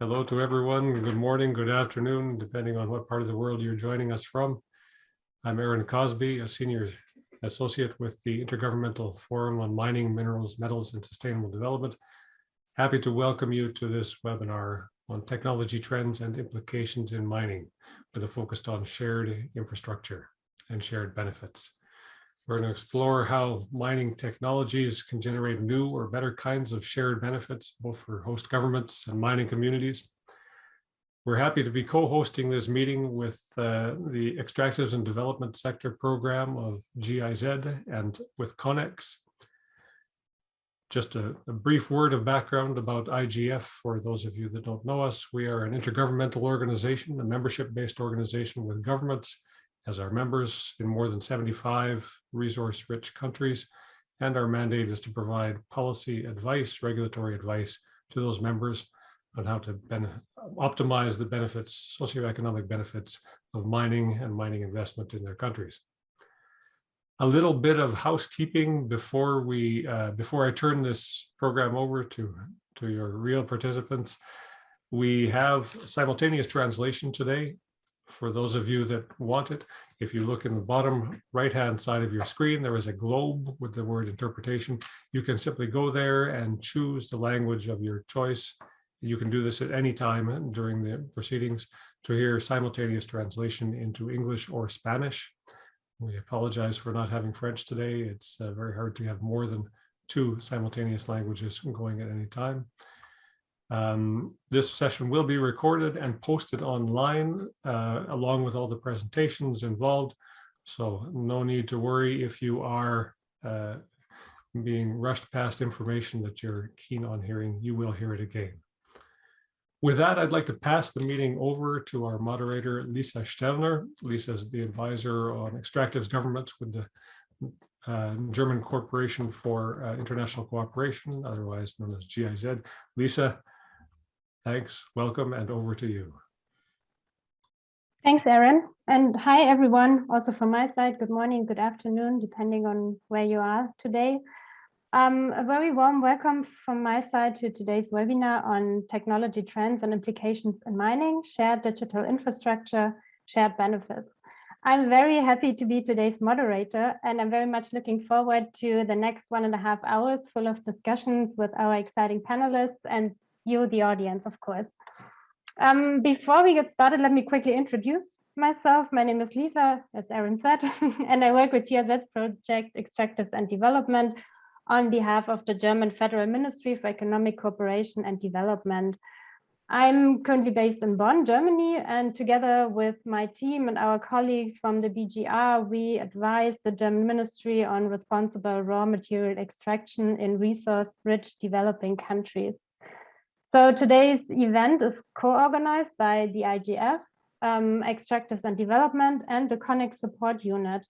Hello to everyone. Good morning, good afternoon, depending on what part of the world you're joining us from. I'm Aaron Cosby, a senior associate with the Intergovernmental Forum on Mining, Minerals, Metals, and Sustainable Development. Happy to welcome you to this webinar on technology trends and implications in mining, with a focus on shared infrastructure and shared benefits. We're going to explore how mining technologies can generate new or better kinds of shared benefits, both for host governments and mining communities. We're happy to be co-hosting this meeting with the Extractives and Development Sector Program of GIZ and with CONEX. Just a brief word of background about IGF for those of you that don't know us. We are an intergovernmental organization, a membership-based organization with governments as our members in more than 75 resource-rich countries, and our mandate is to provide policy advice, regulatory advice to those members on how to optimize the benefits, socio-economic benefits of mining and mining investment in their countries. A little bit of housekeeping before I turn this program over to your real participants. We have simultaneous translation today. For those of you that want it, if you look in the bottom right-hand side of your screen, there is a globe with the word interpretation. You can simply go there and choose the language of your choice. You can do this at any time during the proceedings to hear simultaneous translation into English or Spanish. We apologize for not having French today. It's very hard to have more than 2 simultaneous languages going at any time. This session will be recorded and posted online along with all the presentations involved. So no need to worry if you are being rushed past information that you're keen on hearing. You will hear it again. With that, I'd like to pass the meeting over to our moderator, Lisa Sterner. Lisa is the advisor on extractives governments with the German Corporation for International Cooperation, otherwise known as GIZ. Lisa, thanks, welcome, and over to you. Thanks, Aaron. And hi, everyone. Also from my side, good morning, good afternoon, depending on where you are today. A very warm welcome from my side to today's webinar on technology trends and implications in mining, shared digital infrastructure, shared benefits. I'm very happy to be today's moderator, and I'm very much looking forward to the next 1.5 hours full of discussions with our exciting panelists and you, the audience, of course. Before we get started, let me quickly introduce myself. My name is Lisa, as Aaron said, and I work with GIZ's project Extractives and Development on behalf of the German Federal Ministry for Economic Cooperation and Development. I'm currently based in Bonn, Germany, and together with my team and our colleagues from the BGR, we advise the German Ministry on responsible raw material extraction in resource-rich developing countries. So today's event is co-organized by the IGF, Extractives and Development, and the CONEX Support Unit.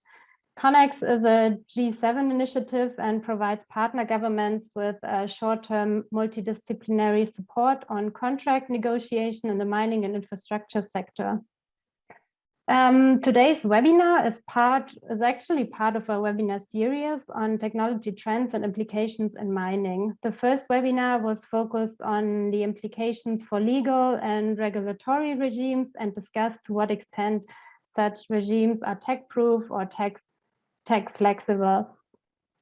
CONEX is a G7 initiative and provides partner governments with short-term multidisciplinary support on contract negotiation in the mining and infrastructure sector. Today's webinar is actually part of our webinar series on technology trends and implications in mining. The first webinar was focused on the implications for legal and regulatory regimes and discussed to what extent such regimes are tech-proof or tech-flexible.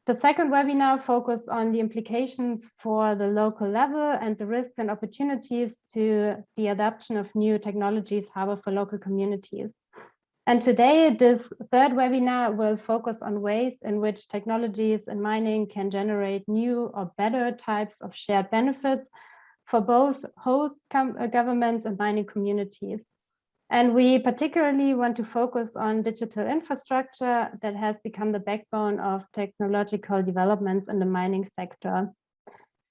The second webinar focused on the implications for the local level and the risks and opportunities to the adoption of new technologies harbor for local communities. And today, this third webinar will focus on ways in which technologies in mining can generate new or better types of shared benefits for both host governments and mining communities. And we particularly want to focus on digital infrastructure that has become the backbone of technological developments in the mining sector.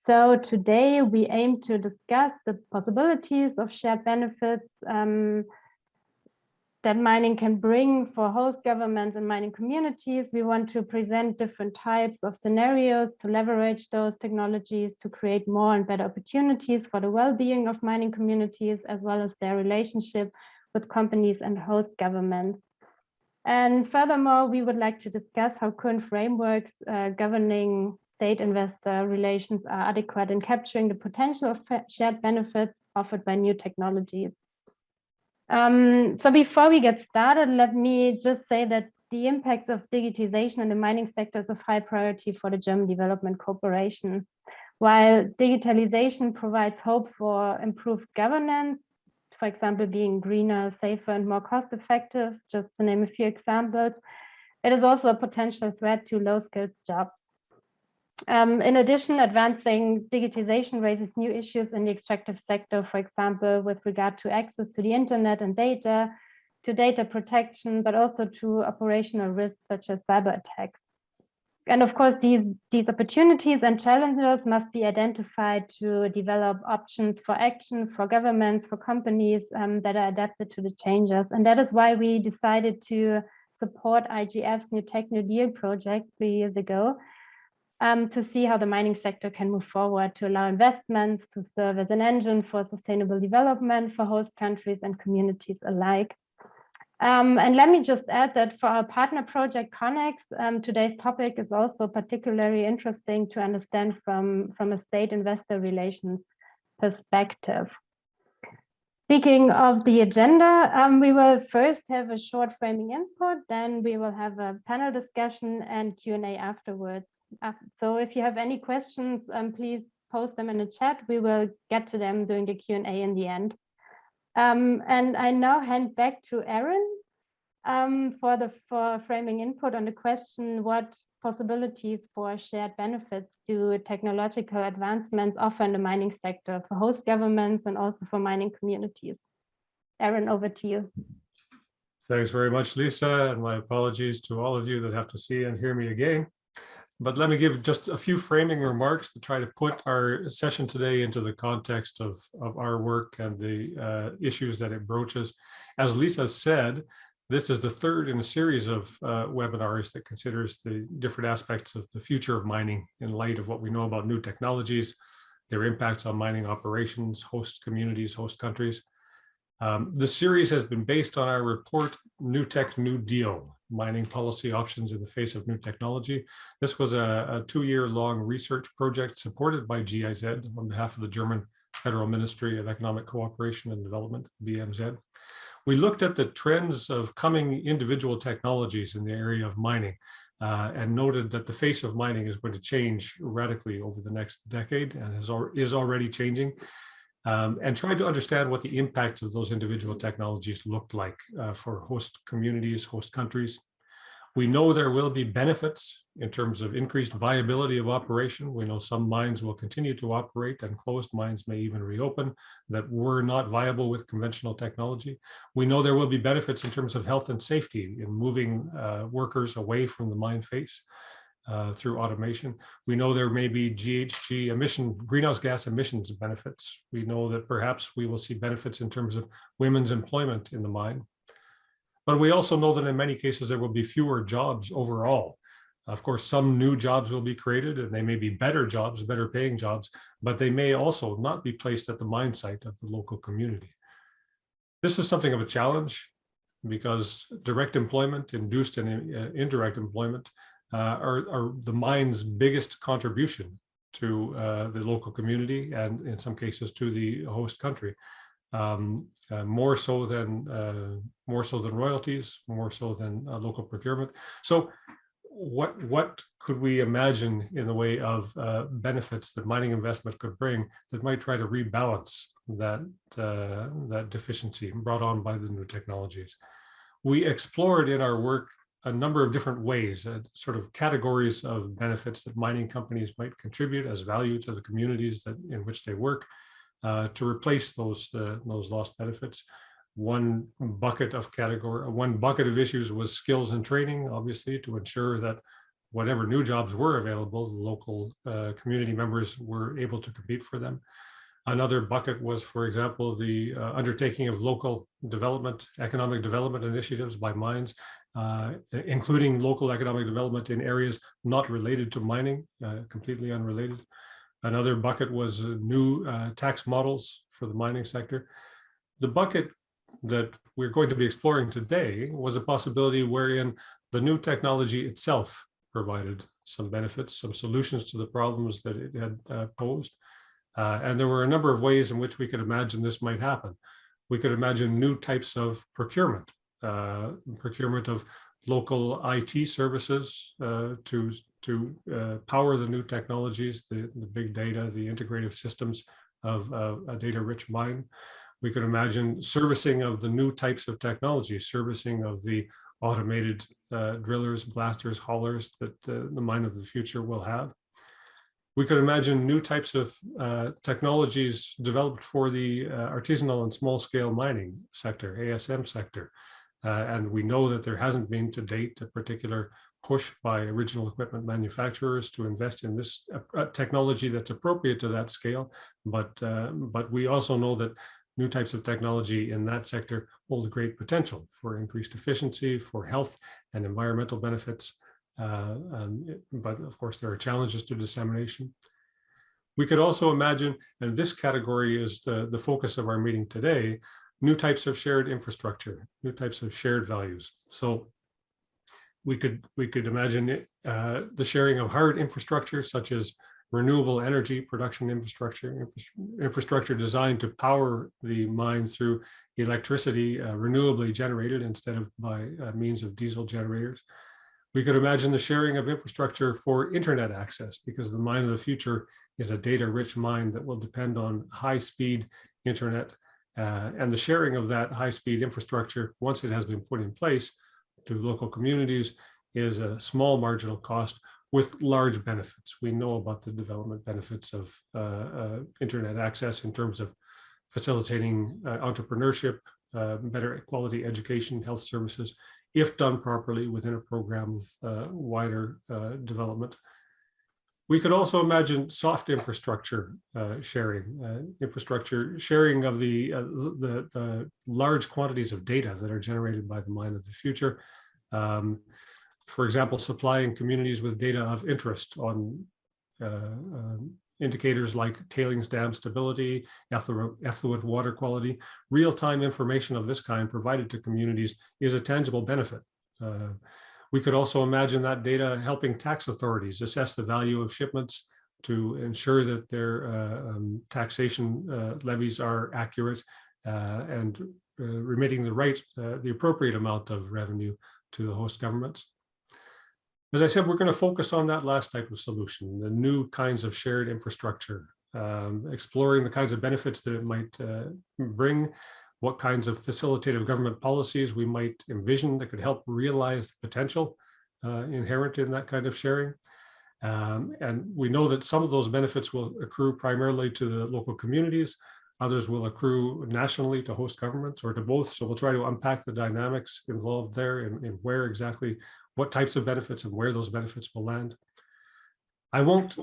So today we aim to discuss the possibilities of shared benefits that mining can bring for host governments and mining communities. We want to present different types of scenarios to leverage those technologies to create more and better opportunities for the well-being of mining communities, as well as their relationship with companies and host governments. And furthermore, we would like to discuss how current frameworks governing state-investor relations are adequate in capturing the potential of shared benefits offered by new technologies. So before we get started, let me just say that the impacts of digitization in the mining sector is of high priority for the German Development Corporation. While digitalization provides hope for improved governance, for example, being greener, safer, and more cost-effective, just to name a few examples, it is also a potential threat to low-skilled jobs. In addition, advancing digitization raises new issues in the extractive sector, for example, with regard to access to the internet and data, to data protection, but also to operational risks such as cyber attacks. And of course, these opportunities and challenges must be identified to develop options for action for governments, for companies that are adapted to the changes. And that is why we decided to support IGF's New Tech New Deal project 3 years ago, to see how the mining sector can move forward to allow investments to serve as an engine for sustainable development for host countries and communities alike. And let me just add that for our partner project Connex, today's topic is also particularly interesting to understand from a state investor relations perspective. Speaking of the agenda, we will first have a short framing input, then we will have a panel discussion and Q&A afterwards. So if you have any questions, please post them in the chat. We will get to them during the Q&A in the end. And I now hand back to Aaron for framing input on the question, what possibilities for shared benefits do technological advancements offer in the mining sector for host governments and also for mining communities? Aaron, over to you. Thanks very much, Lisa, and my apologies to all of you that have to see and hear me again. But let me give just a few framing remarks to try to put our session today into the context of our work and the issues that it broaches. As Lisa said, this is the third in a series of webinars that considers the different aspects of the future of mining in light of what we know about new technologies, their impacts on mining operations, host communities, host countries. The series has been based on our report, New Tech, New Deal, Mining Policy Options in the Face of New Technology. This was a 2-year-long research project supported by GIZ on behalf of the German Federal Ministry of Economic Cooperation and Development, BMZ. We looked at the trends of coming individual technologies in the area of mining and noted that the face of mining is going to change radically over the next decade and is already changing. And tried to understand what the impacts of those individual technologies looked like for host communities, host countries. We know there will be benefits in terms of increased viability of operation. We know some mines will continue to operate and closed mines may even reopen that were not viable with conventional technology. We know there will be benefits in terms of health and safety in moving workers away from the mine face. Through automation. We know there may be greenhouse gas emissions benefits. We know that perhaps we will see benefits in terms of women's employment in the mine. But we also know that in many cases there will be fewer jobs overall. Of course, some new jobs will be created and they may be better jobs, better paying jobs, but they may also not be placed at the mine site of the local community. This is something of a challenge because direct employment, induced and indirect employment are the mine's biggest contribution to the local community and in some cases to the host country, more so than royalties, more so than local procurement. So what could we imagine in the way of benefits that mining investment could bring that might try to rebalance that deficiency brought on by the new technologies? We explored in our work a number of different ways, sort of categories of benefits that mining companies might contribute as value to the communities in which they work to replace those lost benefits. One bucket of issues was skills and training, obviously, to ensure that whatever new jobs were available, local community members were able to compete for them. Another bucket was, for example, the undertaking of local development, economic development initiatives by mines, including local economic development in areas not related to mining, completely unrelated. Another bucket was new tax models for the mining sector. The bucket that we're going to be exploring today was a possibility wherein the new technology itself provided some benefits, some solutions to the problems that it had posed. And there were a number of ways in which we could imagine this might happen. We could imagine new types of procurement, procurement of local IT services to power the new technologies, the big data, the integrative systems of a data-rich mine. We could imagine servicing of the new types of technology, servicing of the automated drillers, blasters, haulers that the mine of the future will have. We could imagine new types of technologies developed for the artisanal and small-scale mining sector, ASM sector. And we know that there hasn't been to date a particular push by original equipment manufacturers to invest in this technology that's appropriate to that scale. But we also know that new types of technology in that sector hold great potential for increased efficiency, for health and environmental benefits. But of course, there are challenges to dissemination. We could also imagine, and this category is the focus of our meeting today, new types of shared infrastructure, new types of shared values. So we could imagine the sharing of hard infrastructure, such as renewable energy production infrastructure designed to power the mine through electricity renewably generated instead of by means of diesel generators. We could imagine the sharing of infrastructure for internet access, because the mine of the future is a data-rich mine that will depend on high-speed internet. And the sharing of that high-speed infrastructure, once it has been put in place to local communities, is a small marginal cost with large benefits. We know about the development benefits of internet access in terms of facilitating entrepreneurship, better quality education, health services, if done properly within a program of wider development. We could also imagine soft infrastructure sharing, infrastructure sharing of the large quantities of data that are generated by the mine of the future. For example, supplying communities with data of interest on indicators like tailings dam stability, effluent water quality. Real-time information of this kind provided to communities is a tangible benefit. We could also imagine that data helping tax authorities assess the value of shipments to ensure that their taxation levies are accurate and remitting the appropriate amount of revenue to the host governments. As I said, we're going to focus on that last type of solution, the new kinds of shared infrastructure, exploring the kinds of benefits that it might bring, what kinds of facilitative government policies we might envision that could help realize the potential inherent in that kind of sharing. And we know that some of those benefits will accrue primarily to the local communities. Others will accrue nationally to host governments or to both. So we'll try to unpack the dynamics involved there and where exactly, what types of benefits and where those benefits will land. I won't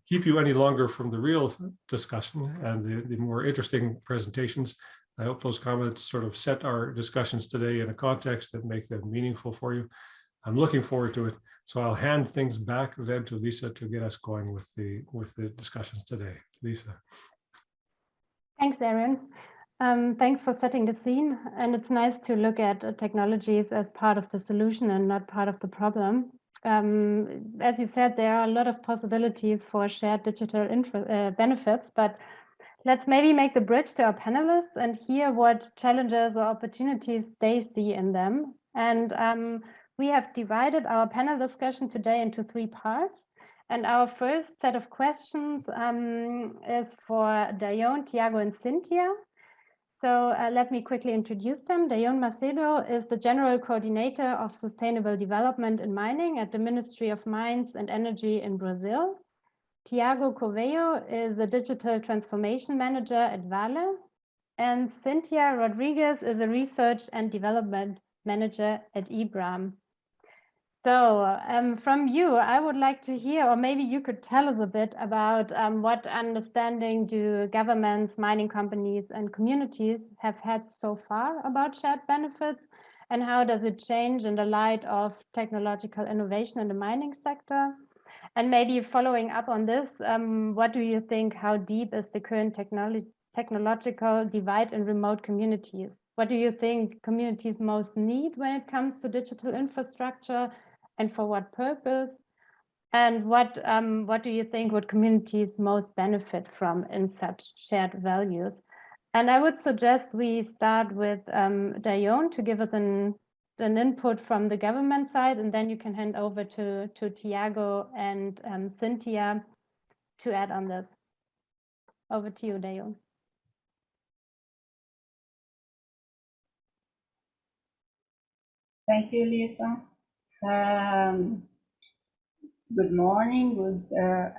keep you any longer from the real discussion and the more interesting presentations. I hope those comments sort of set our discussions today in a context that make them meaningful for you. I'm looking forward to it. So I'll hand things back then to Lisa to get us going with the discussions today. Lisa. Thanks, Aaron. Thanks for setting the scene. And it's nice to look at technologies as part of the solution and not part of the problem. As you said, there are a lot of possibilities for shared digital benefits, but let's maybe make the bridge to our panelists and hear what challenges or opportunities they see in them. And we have divided our panel discussion today into 3 parts. And our first set of questions is for Dayon, Tiago, and Cynthia. So let me quickly introduce them. Dayon Macedo is the General Coordinator of Sustainable Development in Mining at the Ministry of Mines and Energy in Brazil. Tiago Corveio is the Digital Transformation Manager at Vale. And Cynthia Rodriguez is a Research and Development Manager at EBRAM. So from you, I would like to hear, or maybe you could tell us a bit about what understanding do governments, mining companies, and communities have had so far about shared benefits, and how does it change in the light of technological innovation in the mining sector? And maybe following up on this, what do you think, how deep is the current technological divide in remote communities? What do you think communities most need when it comes to digital infrastructure? And for what purpose? And what do you think would communities most benefit from in such shared values? And I would suggest we start with Dayon to give us an input from the government side, and then you can hand over to Tiago and Cynthia to add on this. Over to you, Dayon. Thank you, Lisa. Good morning, good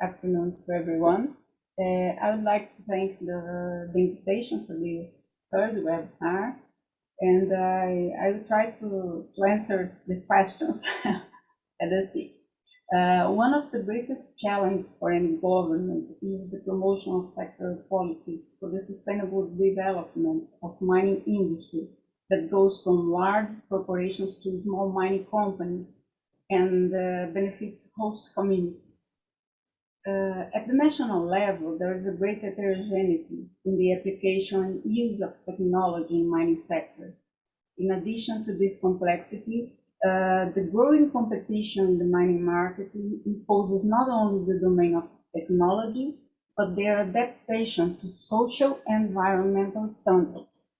afternoon to everyone. I would like to thank the invitation for this third webinar, and I will try to answer these questions at the sea. One of the greatest challenges for any government is the promotion of sectoral policies for the sustainable development of mining industry that goes from large corporations to small mining companies and benefit host communities. At the national level, there is a great heterogeneity in the application and use of technology in mining sector. In addition to this complexity, the growing competition in the mining market imposes not only the domain of technologies, but their adaptation to social and environmental standards.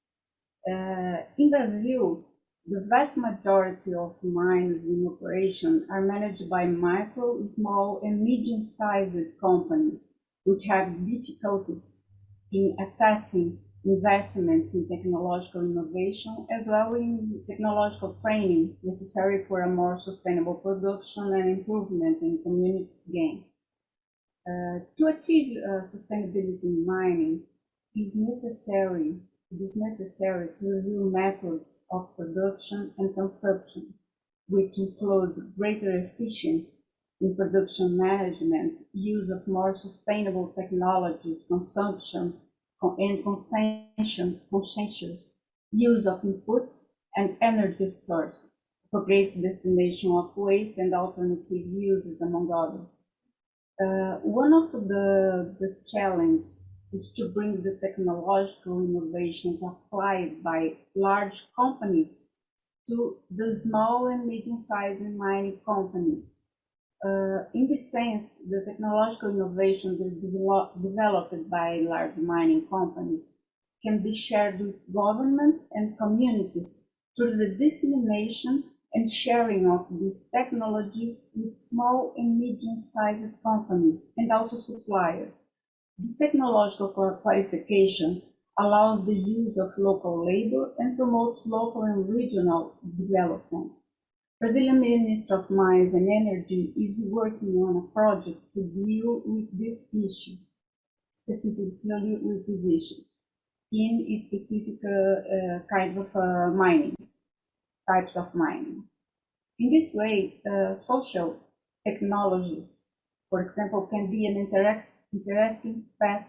In Brazil, the vast majority of mines in operation are managed by micro, small, and medium-sized companies, which have difficulties in assessing investments in technological innovation, as well in technological training necessary for a more sustainable production and improvement in communities gain. To achieve sustainability in mining, it is necessary to review methods of production and consumption, which include greater efficiency in production management, use of more sustainable technologies, consumption and conscientious use of inputs and energy sources, appropriate destination of waste and alternative uses, among others. One of the challenges is to bring the technological innovations applied by large companies to the small and medium-sized mining companies. In this sense, the technological innovations developed by large mining companies can be shared with government and communities through the dissemination and sharing of these technologies with small and medium-sized companies and also suppliers. This technological qualification allows the use of local labor and promotes local and regional development. Brazilian Ministry of Mines and Energy is working on a project to deal with this issue, specifically with this issue, in specific kinds of types of mining. In this way, social technologies, for example, can be an interesting path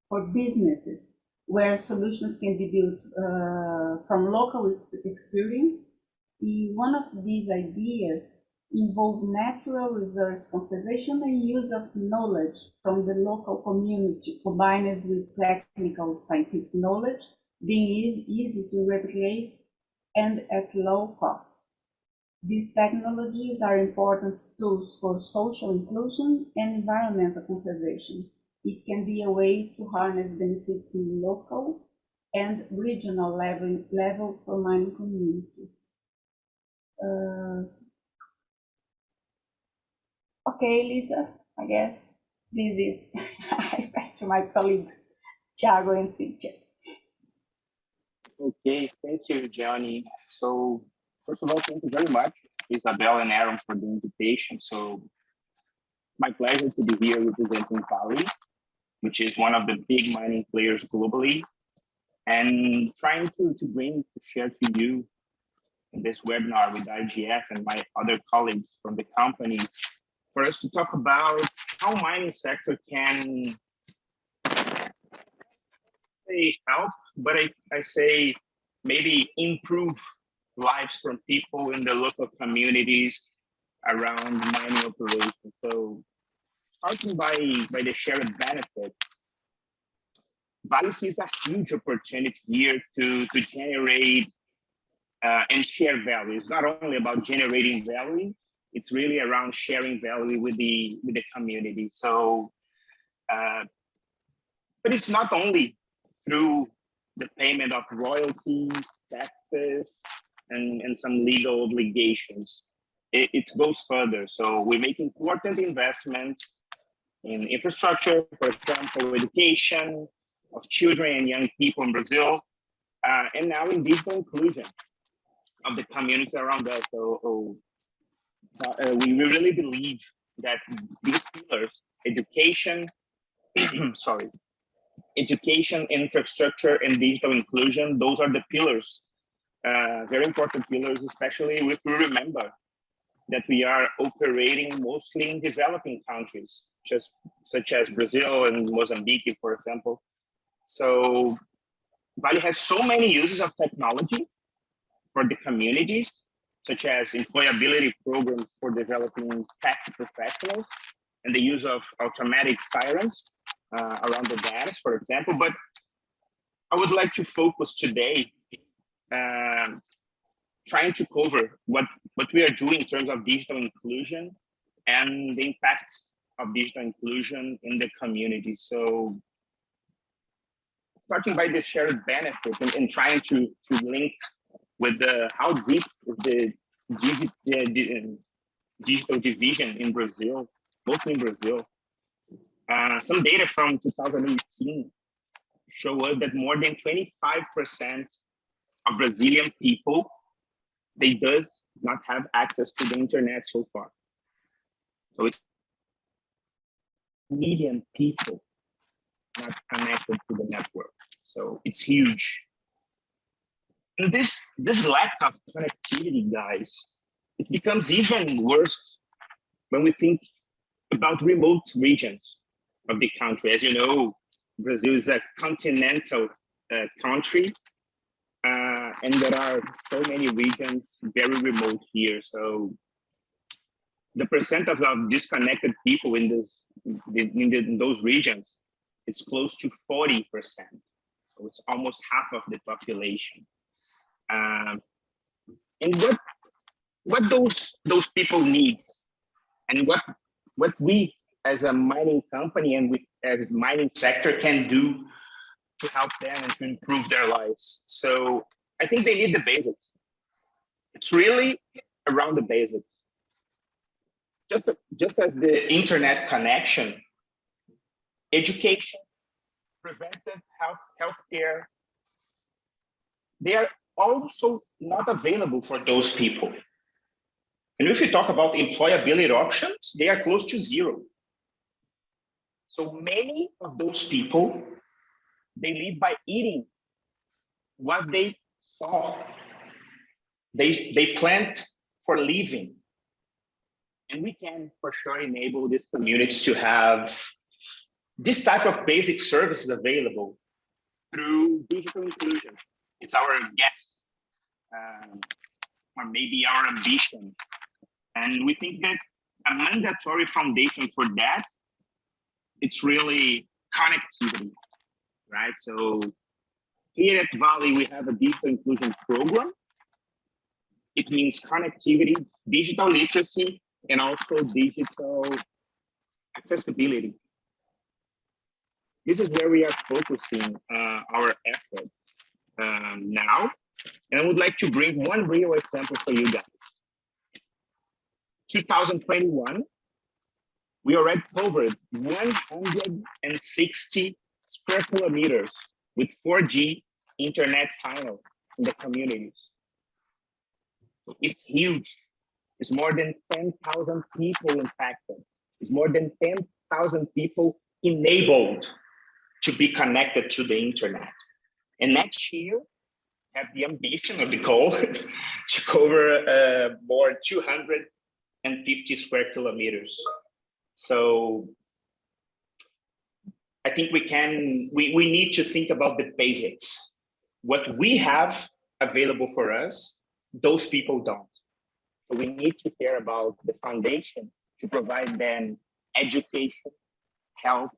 for businesses where solutions can be built from local experience. One of these ideas involves natural resource conservation and use of knowledge from the local community combined with technical scientific knowledge, being easy to replicate and at low cost. These technologies are important tools for social inclusion and environmental conservation. It can be a way to harness benefits in local and regional level for mining communities. Okay, Lisa, I guess this is, I pass to my colleagues, Tiago and Cynthia. Okay, thank you, Johnny. So first of all, thank you very much, Isabel and Aaron, for the invitation. So my pleasure to be here representing Vale, which is one of the big mining players globally, and trying to share to you in this webinar with IGF and my other colleagues from the company for us to talk about how mining sector can say help, but I say maybe improve lives from people in the local communities around mining operations. So starting by the shared benefit, Vale sees a huge opportunity here to generate and share value. It's not only about generating value, It's really around sharing value with the community. So, but it's not only through the payment of royalties, taxes, and some legal obligations. It goes further. So we make important investments in infrastructure, for example, education of children and young people in Brazil, and now in digital inclusion of the community around us. So we really believe that these pillars, education, sorry, education, infrastructure, and digital inclusion, those are the pillars, very important pillars, especially if we remember that we are operating mostly in developing countries, such as Brazil and Mozambique, for example. So Vale has so many uses of technology for the communities, such as employability programs for developing tech professionals and the use of automatic sirens around the dams, for example. But I would like to focus today trying to cover what we are doing in terms of digital inclusion and the impact of digital inclusion in the community. So starting by the shared benefit and trying to link with how deep is the digital division in Brazil, mostly in Brazil. Some data from 2018 show us that more than 25% of Brazilian people, they does not have access to the internet so far. So it's million people not connected to the network. So it's huge. And this lack of connectivity, guys, it becomes even worse when we think about remote regions of the country. As you know, Brazil is a continental country, and there are so many regions very remote here. So the percent of disconnected people in those regions is close to 40%. So it's almost half of the population. And what those people need, and what we as a mining company and we as a mining sector can do to help them and to improve their lives. So I think they need the basics. It's really around the basics. Just as the internet connection, education, preventive healthcare, they are also not available for those people. And if you talk about employability options, they are close to zero. So many of those people, they live by eating what they saw. They plant for living. And we can for sure enable these communities to have this type of basic services available through digital inclusion. It's our guess, or maybe our ambition. And we think that a mandatory foundation for that, it's really connectivity, right? So here at Vale, we have a digital inclusion program. It means connectivity, digital literacy, and also digital accessibility. This is where we are focusing our efforts now. And I would like to bring one real example for you guys. 2021, we already covered 160 square kilometers with 4G internet signal in the communities. So it's huge. It's more than 10,000 people impacted. It's more than 10,000 people enabled to be connected to the internet. And next year, have the ambition of the goal to cover more 250 square kilometers. So I think we need to think about the basics. What we have available for us, those people don't. So we need to care about the foundation to provide them education, health,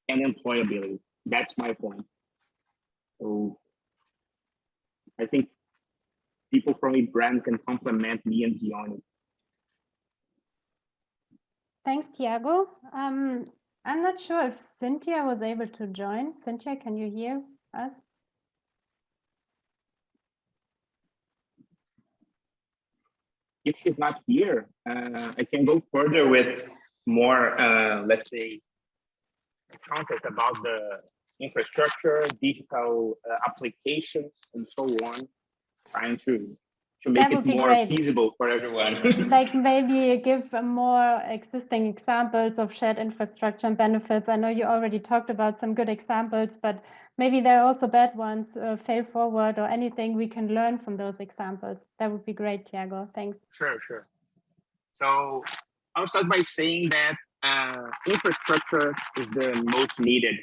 and employability. That's my point. So I think people from a brand can complement me and Dione. Thanks, Tiago. I'm not sure if Cynthia was able to join. Cynthia, can you hear us? If she's not here, I can go further with more, let's say, context about the infrastructure, digital applications, and so on, trying to make it more feasible for everyone. Like maybe give more existing examples of shared infrastructure and benefits. I know you already talked about some good examples, but maybe there are also bad ones, fail forward or anything we can learn from those examples. That would be great, Tiago. Thanks. Sure. So I'll start by saying that infrastructure is the most needed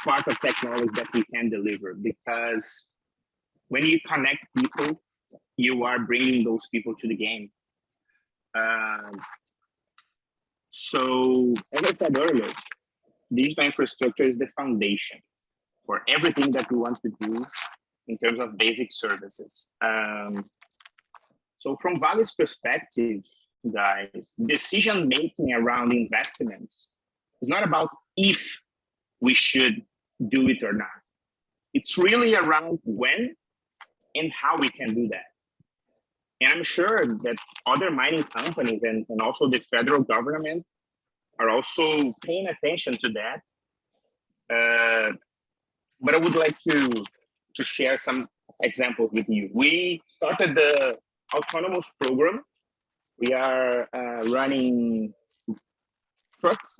part of technology that we can deliver, because when you connect people, you are bringing those people to the game. So as I said earlier, digital infrastructure is the foundation for everything that we want to do in terms of basic services. So from Vale's perspective, guys, decision-making around investments is not about if we should do it or not. It's really around when and how we can do that. And I'm sure that other mining companies and also the federal government are also paying attention to that. But I would like to share some examples with you. We started the autonomous program. We are running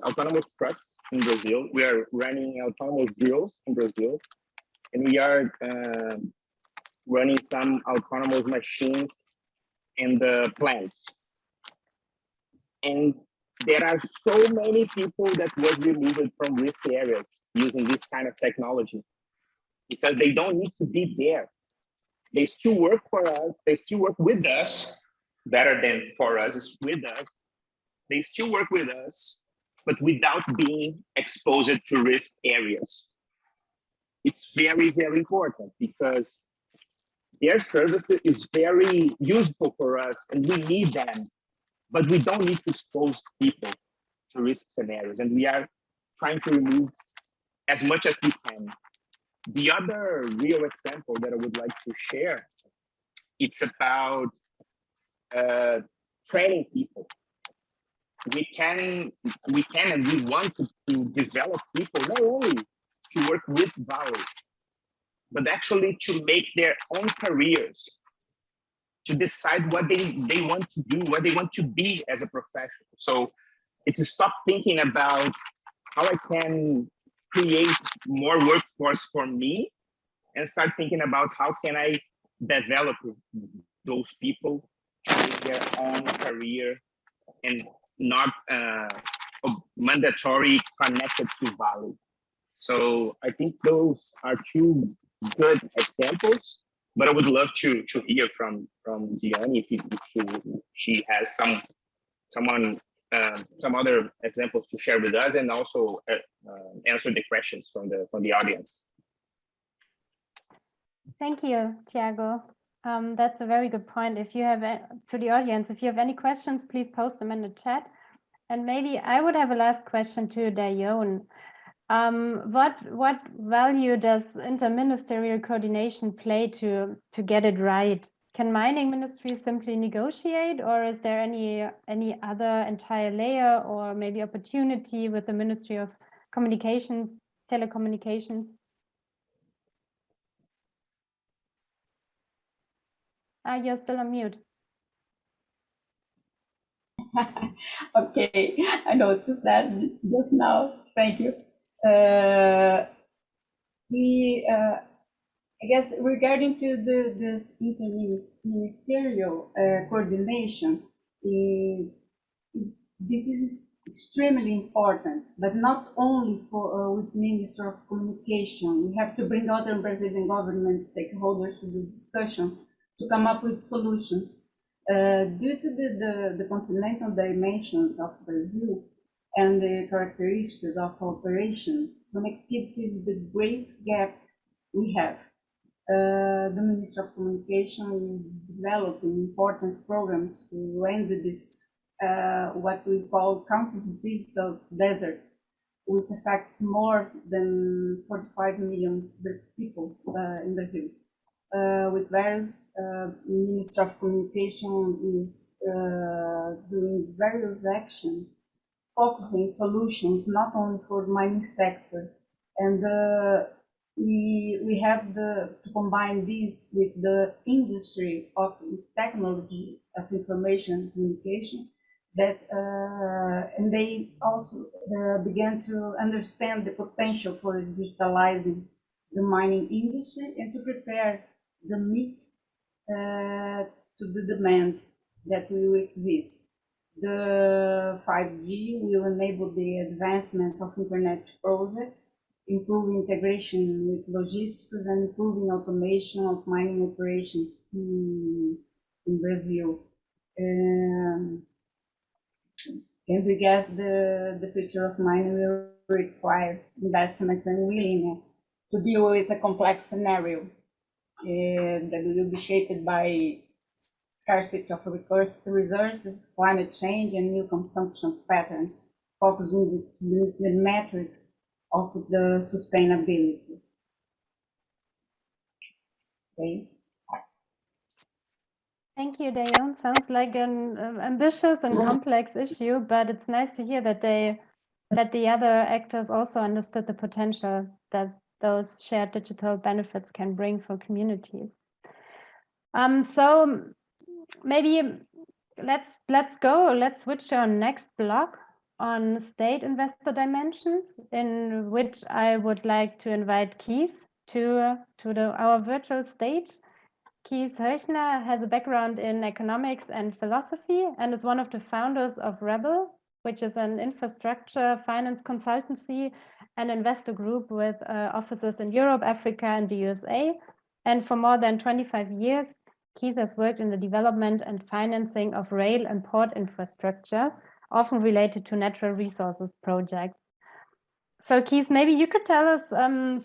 autonomous trucks in Brazil. We are running autonomous drills in Brazil. And we are running some autonomous machines in the plants. And there are so many people that was removed from risk areas using this kind of technology, because they don't need to be there. They still work for us. They still work with us, better than for us, it's with us. They still work with us, but without being exposed to risk areas. It's very, very important, because their service is very useful for us and we need them, but we don't need to expose people to risk scenarios. And we are trying to remove as much as we can. The other real example that I would like to share, it's about training people. We can and we want to develop people not only to work with Vale, but actually to make their own careers, to decide what they want to do, what they want to be as a professional. So it's to stop thinking about how I can create more workforce for me and start thinking about how can I develop those people to make their own career and not mandatory connected to Vale. So I think those are two good examples, but I would love to hear from Gianni if she has some other examples to share with us, and also answer the questions from the audience. Thank you, Tiago. That's a very good point. If you have, to the audience, if you have any questions, please post them in the chat. And maybe I would have a last question to Dayon. What value does interministerial coordination play to get it right? Can mining ministries simply negotiate, or is there any other entire layer or maybe opportunity with the Ministry of Communications, Telecommunications? You're still on mute. Okay, I noticed that just now. Thank you. I guess regarding to this interministerial coordination, this is extremely important, but not only for with Minister of Communication. We have to bring other Brazilian government stakeholders to the discussion to come up with solutions. Due to the continental dimensions of Brazil and the characteristics of cooperation, connectivity is the great gap we have. The Ministry of Communication is developing important programs to end this what we call country's digital desert, which affects more than 45 million people in Brazil. With various Ministry of Communication is doing various actions, focusing solutions not only for the mining sector, and we have to combine this with the industry of technology of information and communication, that and they also began to understand the potential for digitalizing the mining industry and to prepare the meet to the demand that will exist. The 5G will enable the advancement of internet projects, improving integration with logistics, and improving automation of mining operations in Brazil. And we guess the future of mining will require investments and willingness to deal with a complex scenario that will be shaped by scarcity of resources, climate change, and new consumption patterns, focusing the metrics of the sustainability. Okay. Thank you, Dayon. Sounds like an ambitious and complex issue, but it's nice to hear that the other actors also understood the potential that those shared digital benefits can bring for communities. So maybe let's switch to our next block on state investor dimensions, in which I would like to invite Kees to our virtual stage. Kees Höchner has a background in economics and philosophy and is one of the founders of Rebel, which is an infrastructure finance consultancy and investor group with offices in Europe, Africa, and the USA. And for more than 25 years, Kees has worked in the development and financing of rail and port infrastructure, often related to natural resources projects. So Kees, maybe you could tell us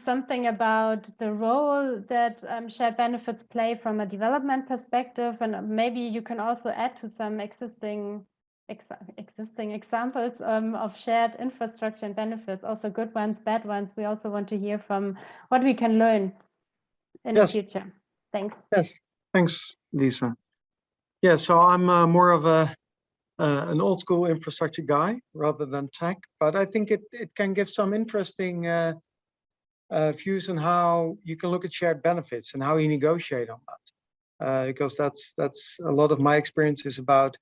something about the role that shared benefits play from a development perspective, and maybe you can also add to some existing examples of shared infrastructure and benefits, also good ones, bad ones. We also want to hear from what we can learn in the future. Thanks. Yes, thanks, Lisa. Yeah, so I'm more of an old school infrastructure guy rather than tech, but I think it can give some interesting views on how you can look at shared benefits and how you negotiate on that, because that's a lot of my experience is about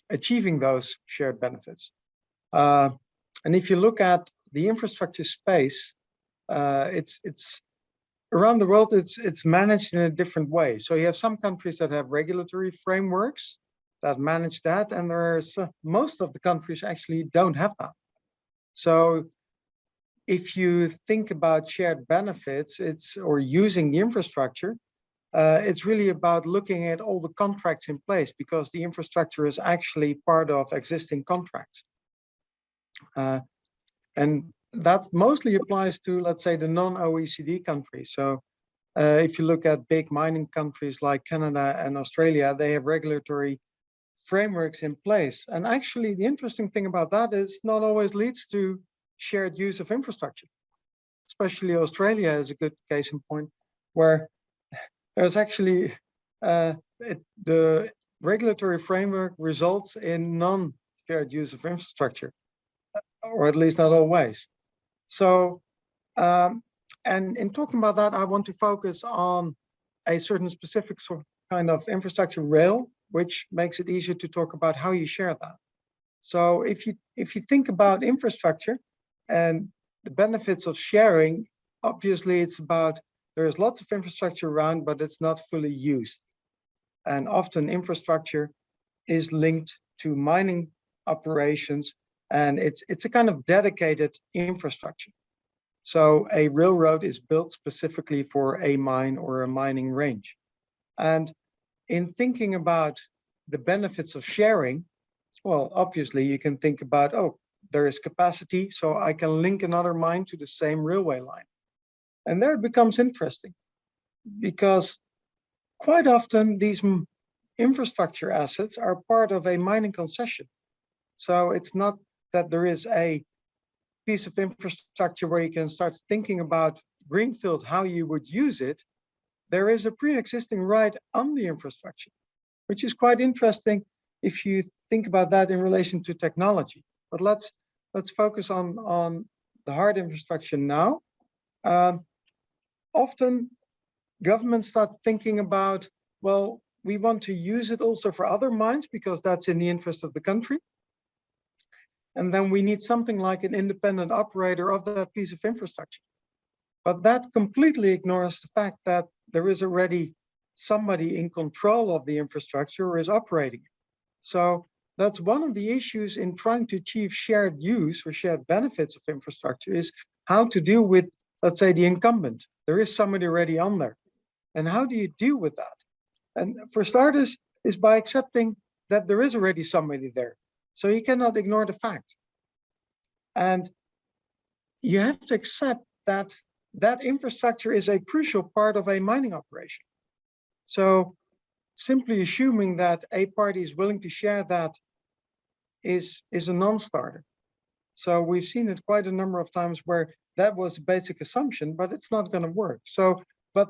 achieving those shared benefits. And if you look at the infrastructure space, it's around the world, it's managed in a different way. So you have some countries that have regulatory frameworks that manage that, and there's most of the countries actually don't have that. So if you think about shared benefits, or using the infrastructure, it's really about looking at all the contracts in place, because the infrastructure is actually part of existing contracts. And that mostly applies to, let's say, the non-OECD countries. So if you look at big mining countries like Canada and Australia, they have regulatory frameworks in place. And actually, the interesting thing about that is not always leads to shared use of infrastructure. Especially Australia is a good case in point, where there's actually the regulatory framework results in non-shared use of infrastructure, or at least not always. So, and in talking about that, I want to focus on a certain specific sort of kind of infrastructure rail, which makes it easier to talk about how you share that. So if you think about infrastructure and the benefits of sharing, obviously it's about, there's lots of infrastructure around, but it's not fully used. And often infrastructure is linked to mining operations, and it's a kind of dedicated infrastructure. So a railroad is built specifically for a mine or a mining range. And in thinking about the benefits of sharing, well, obviously you can think about, oh, there is capacity, so I can link another mine to the same railway line. And there it becomes interesting, because quite often these infrastructure assets are part of a mining concession. So it's not that there is a piece of infrastructure where you can start thinking about greenfield, how you would use it. There is a pre-existing right on the infrastructure, which is quite interesting if you think about that in relation to technology. But let's focus on the hard infrastructure now. Often governments start thinking about, well, we want to use it also for other mines because that's in the interest of the country. And then we need something like an independent operator of that piece of infrastructure. But that completely ignores the fact that there is already somebody in control of the infrastructure or is operating it. So that's one of the issues in trying to achieve shared use or shared benefits of infrastructure, is how to deal with, let's say, the incumbent. There is somebody already on there. And how do you deal with that? And for starters, is by accepting that there is already somebody there. So you cannot ignore the fact. And you have to accept that that infrastructure is a crucial part of a mining operation. So simply assuming that a party is willing to share that is a non-starter. So we've seen it quite a number of times where that was a basic assumption, but it's not going to work. So, but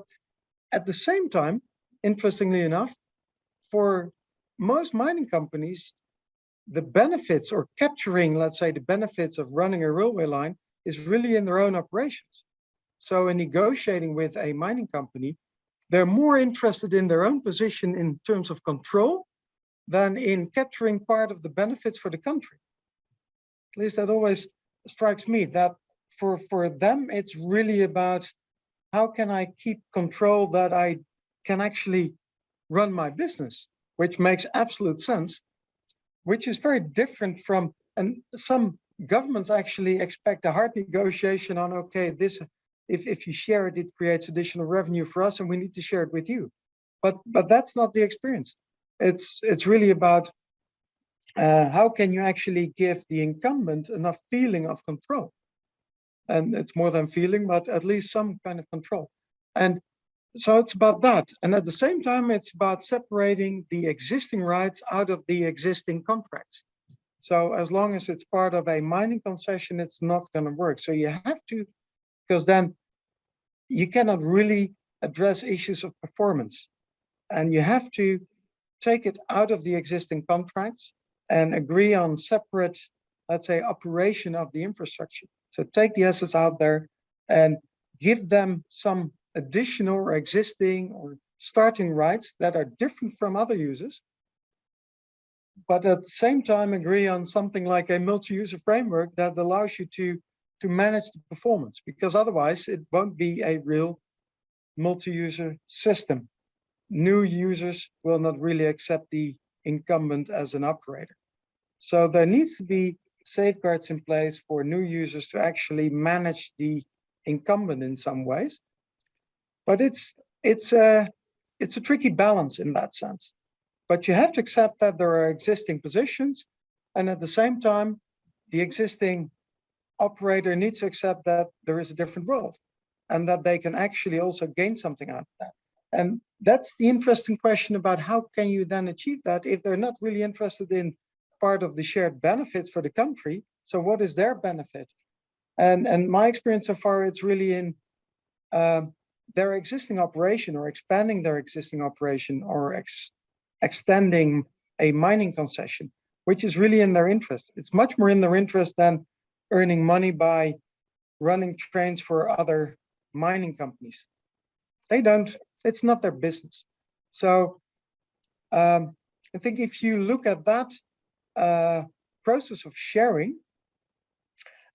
at the same time, interestingly enough, for most mining companies, the benefits or capturing, let's say, the benefits of running a railway line is really in their own operations. So in negotiating with a mining company, they're more interested in their own position in terms of control than in capturing part of the benefits for the country. At least that always strikes me, that for them, it's really about how can I keep control that I can actually run my business, which makes absolute sense, which is very different from, and some governments actually expect a hard negotiation on, okay, this, if you share it, it creates additional revenue for us and we need to share it with you. But that's not the experience. It's really about how can you actually give the incumbent enough feeling of control? And it's more than feeling, but at least some kind of control. And so it's about that. And at the same time, it's about separating the existing rights out of the existing contracts. So as long as it's part of a mining concession, it's not going to work. So you have to, because then you cannot really address issues of performance. And you have to take it out of the existing contracts and agree on separate, let's say, operation of the infrastructure. So take the assets out there and give them some additional or existing or starting rights that are different from other users, but at the same time agree on something like a multi-user framework that allows you to manage the performance, because otherwise it won't be a real multi-user system. New users will not really accept the incumbent as an operator. So there needs to be safeguards in place for new users to actually manage the incumbent in some ways. But it's a tricky balance in that sense. But you have to accept that there are existing positions, and at the same time, the existing operator needs to accept that there is a different world and that they can actually also gain something out of that. And that's the interesting question about how can you then achieve that if they're not really interested in part of the shared benefits for the country. So what is their benefit? And my experience so far, it's really in their existing operation or expanding their existing operation or extending a mining concession, which is really in their interest. It's much more in their interest than earning money by running trains for other mining companies. They don't, it's not their business. So I think if you look at that process of sharing,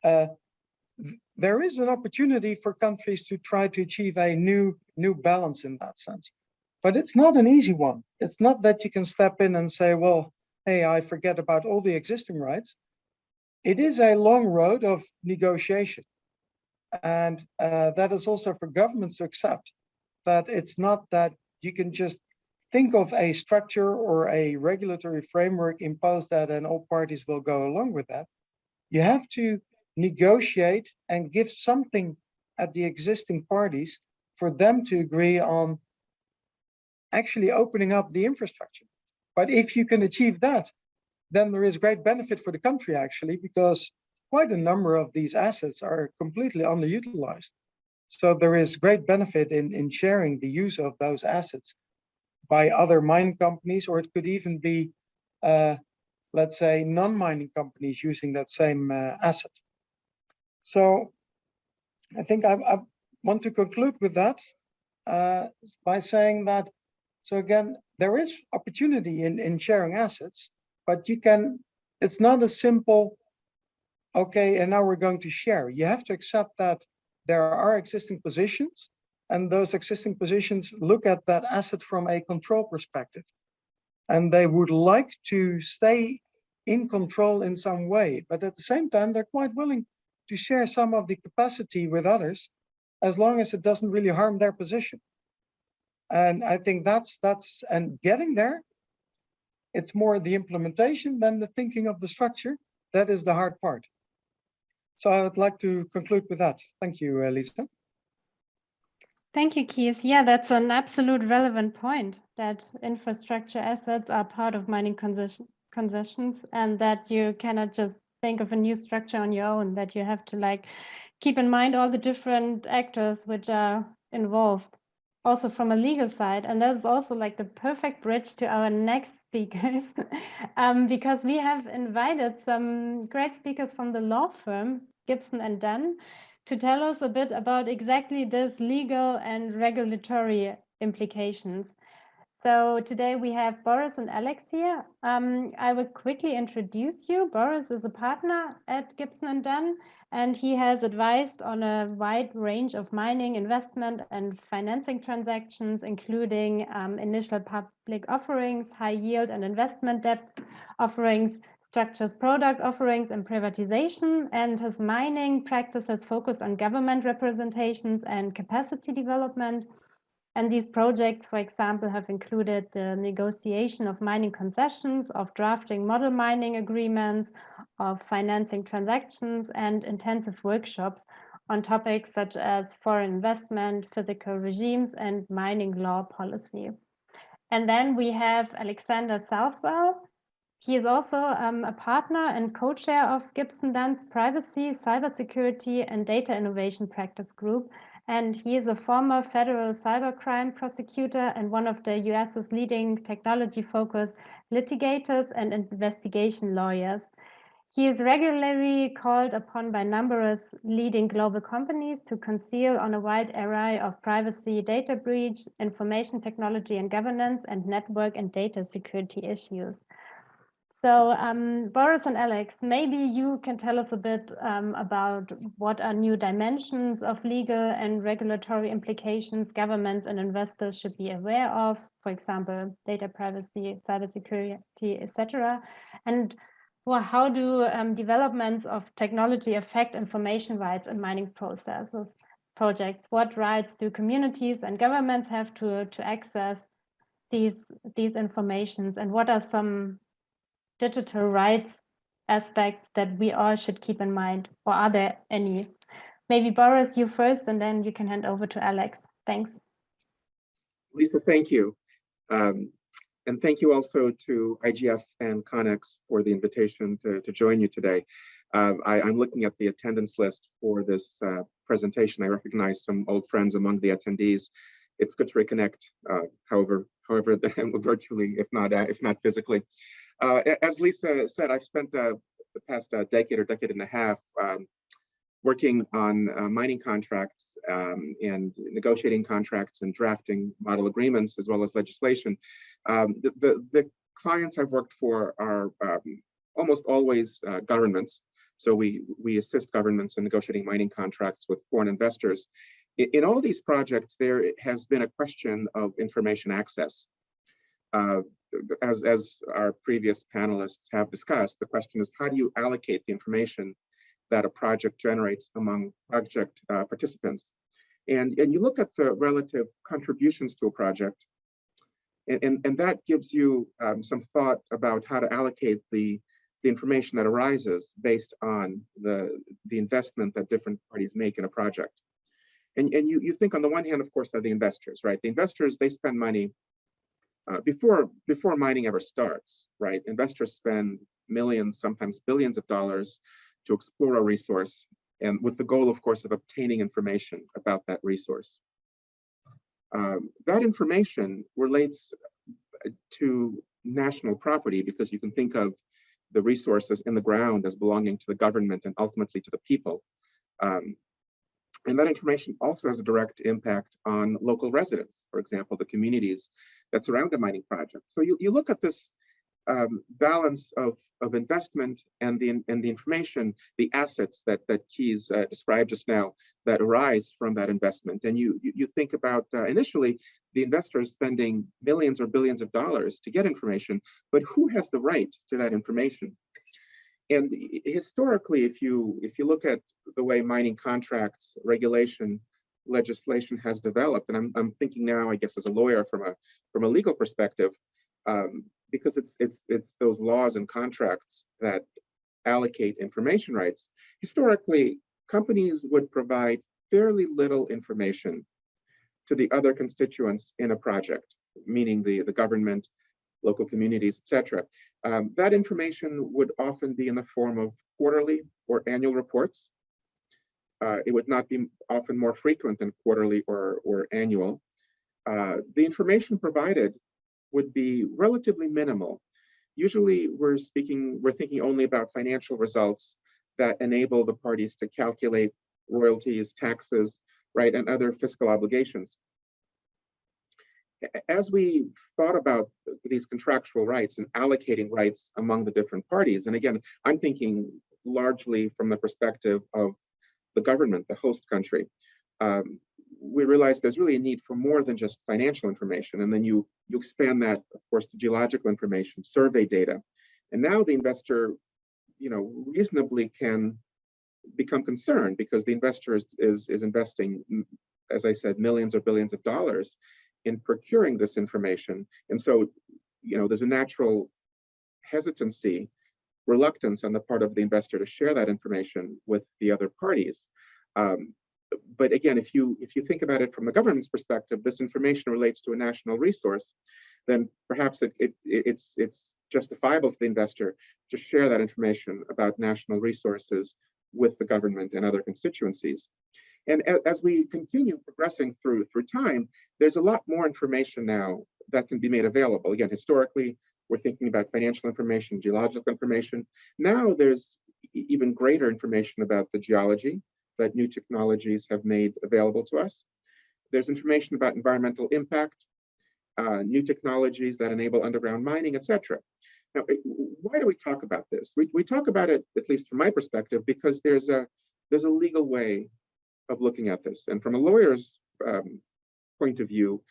there is an opportunity for countries to try to achieve a new balance in that sense. But it's not an easy one. It's not that you can step in and say, well, hey, I forget about all the existing rights. It is a long road of negotiation. And that is also for governments to accept that it's not that you can just think of a structure or a regulatory framework, impose that, and all parties will go along with that. You have to negotiate and give something at the existing parties for them to agree on actually opening up the infrastructure. But if you can achieve that, then there is great benefit for the country actually, because quite a number of these assets are completely underutilized. So there is great benefit in sharing the use of those assets by other mining companies, or it could even be, let's say, non-mining companies using that same asset. So I think I want to conclude with that by saying that, so again, there is opportunity in sharing assets, but it's not a simple, okay, and now we're going to share. You have to accept that there are existing positions, and those existing positions look at that asset from a control perspective. And they would like to stay in control in some way, but at the same time, they're quite willing to share some of the capacity with others, as long as it doesn't really harm their position. And I think that's and getting there, it's more the implementation than the thinking of the structure. That is the hard part. So I would like to conclude with that. Thank you, Lisa. Thank you, Kees. Yeah, that's an absolute relevant point, that infrastructure assets are part of mining concessions, and that you cannot just think of a new structure on your own, that you have to like keep in mind all the different actors which are involved, also from a legal side. And that is also like the perfect bridge to our next speakers, because we have invited some great speakers from the law firm, Gibson and Dunn, to tell us a bit about exactly this legal and regulatory implications. So today we have Boris and Alex here. I will quickly introduce you. Boris is a partner at Gibson and Dunn, and he has advised on a wide range of mining, investment, and financing transactions, including initial public offerings, high yield and investment debt offerings, structures product offerings, and privatization. And his mining practice has focused on government representations and capacity development. And these projects, for example, have included the negotiation of mining concessions, of drafting model mining agreements, of financing transactions, and intensive workshops on topics such as foreign investment, physical regimes, and mining law policy. And then we have Alexander Southwell. He is also a partner and co-chair of Gibson Dunn's Privacy, Cybersecurity, and Data Innovation Practice Group. And he is a former federal cybercrime prosecutor and one of the US's leading technology-focused litigators and investigation lawyers. He is regularly called upon by numerous leading global companies to conceal on a wide array of privacy, data breach, information technology and governance, and network and data security issues. So Boris and Alex, maybe you can tell us a bit about what are new dimensions of legal and regulatory implications governments and investors should be aware of, for example, data privacy, cybersecurity, etc. And well, how do developments of technology affect information rights in mining projects? What rights do communities and governments have to access these informations, and what are some digital rights aspects that we all should keep in mind, or are there any? Maybe Boris, you first, and then you can hand over to Alex. Thanks. Lisa, thank you. And thank you also to IGF and Connex for the invitation to join you today. I'm looking at the attendance list for this presentation. I recognize some old friends among the attendees. It's good to reconnect, however virtually, if not physically. As Lisa said, I've spent the past decade or decade and a half working on mining contracts and negotiating contracts and drafting model agreements, as well as legislation. The clients I've worked for are almost always governments. So we assist governments in negotiating mining contracts with foreign investors. In all these projects, there has been a question of information access. As our previous panelists have discussed, the question is, how do you allocate the information that a project generates among project participants? And you look at the relative contributions to a project, and that gives you some thought about how to allocate the information that arises based on the investment that different parties make in a project. And you think on the one hand, of course, are the investors, right? The investors, they spend money before mining ever starts, right? Investors spend millions, sometimes billions of dollars to explore a resource, and with the goal, of course, of obtaining information about that resource. That information relates to national property because you can think of the resources in the ground as belonging to the government and ultimately to the people. And that information also has a direct impact on local residents, for example, the communities that surround a mining project. So you look at this balance of investment and the information, the assets that Keys described just now that arise from that investment. And you think about initially the investors spending millions or billions of dollars to get information, but who has the right to that information? And historically, if you look at the way mining contracts, regulation, legislation has developed, and I'm thinking now, I guess, as a lawyer from a legal perspective, because it's those laws and contracts that allocate information rights. Historically, companies would provide fairly little information to the other constituents in a project, meaning the government, local communities, etc. That information would often be in the form of quarterly or annual reports. It would not be often more frequent than quarterly or annual. The information provided would be relatively minimal. Usually we're thinking only about financial results that enable the parties to calculate royalties, taxes, right, and other fiscal obligations. As we thought about these contractual rights and allocating rights among the different parties, and again, I'm thinking largely from the perspective of the government, the host country, we realized there's really a need for more than just financial information. And then you expand that, of course, to geological information, survey data. And now the investor, reasonably can become concerned because the investor is investing, as I said, millions or billions of dollars in procuring this information. And so, there's a natural hesitancy, reluctance on the part of the investor to share that information with the other parties. But again, if you think about it from the government's perspective, this information relates to a national resource, then perhaps it's justifiable for the investor to share that information about national resources with the government and other constituencies. And as we continue progressing through time, there's a lot more information now that can be made available. Again, historically, we're thinking about financial information, geological information. Now there's even greater information about the geology that new technologies have made available to us. There's information about environmental impact, new technologies that enable underground mining, etc. Now, why do we talk about this? We talk about it, at least from my perspective, because there's a legal way of looking at this. And from a lawyer's point of view,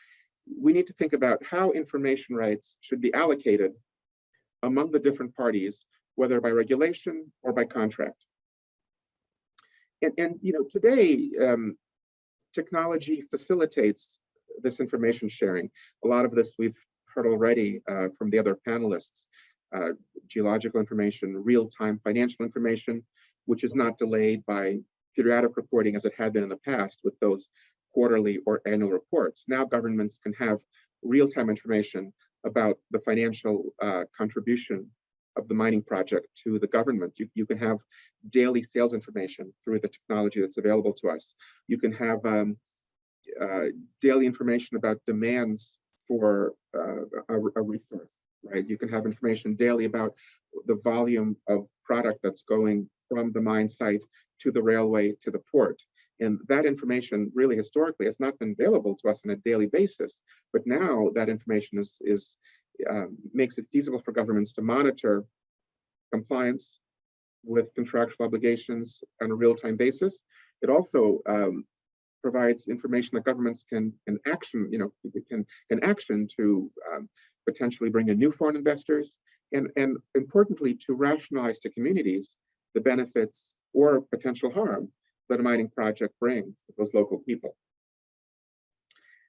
we need to think about how information rights should be allocated among the different parties, whether by regulation or by contract. And today, technology facilitates this information sharing. A lot of this we've heard already from the other panelists. Geological information, real-time financial information, which is not delayed by periodic reporting as it had been in the past with those quarterly or annual reports. Now governments can have real-time information about the financial contribution of the mining project to the government. You can have daily sales information through the technology that's available to us. You can have daily information about demands for a resource, right? You can have information daily about the volume of product that's going from the mine site to the railway to the port. And that information really historically has not been available to us on a daily basis. But now that information makes it feasible for governments to monitor compliance with contractual obligations on a real-time basis. It also provides information that governments can action to potentially bring in new foreign investors, and importantly, to rationalize to communities the benefits or potential harm that a mining project brings to those local people.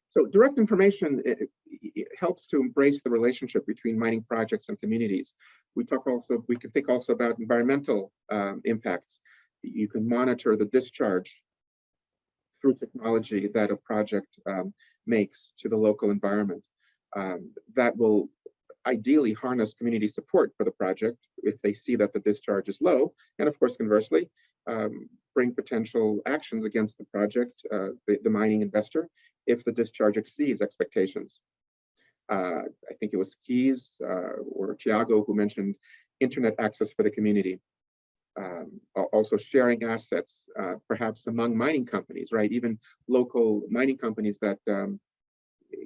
So direct information it helps to embrace the relationship between mining projects and communities. We can think also about environmental impacts. You can monitor the discharge through technology that a project makes to the local environment. that will ideally harness community support for the project if they see that the discharge is low, and of course, conversely, bring potential actions against the project, the mining investor, if the discharge exceeds expectations. I think it was Keys or Thiago who mentioned internet access for the community. Also sharing assets, perhaps among mining companies, right? Even local mining companies that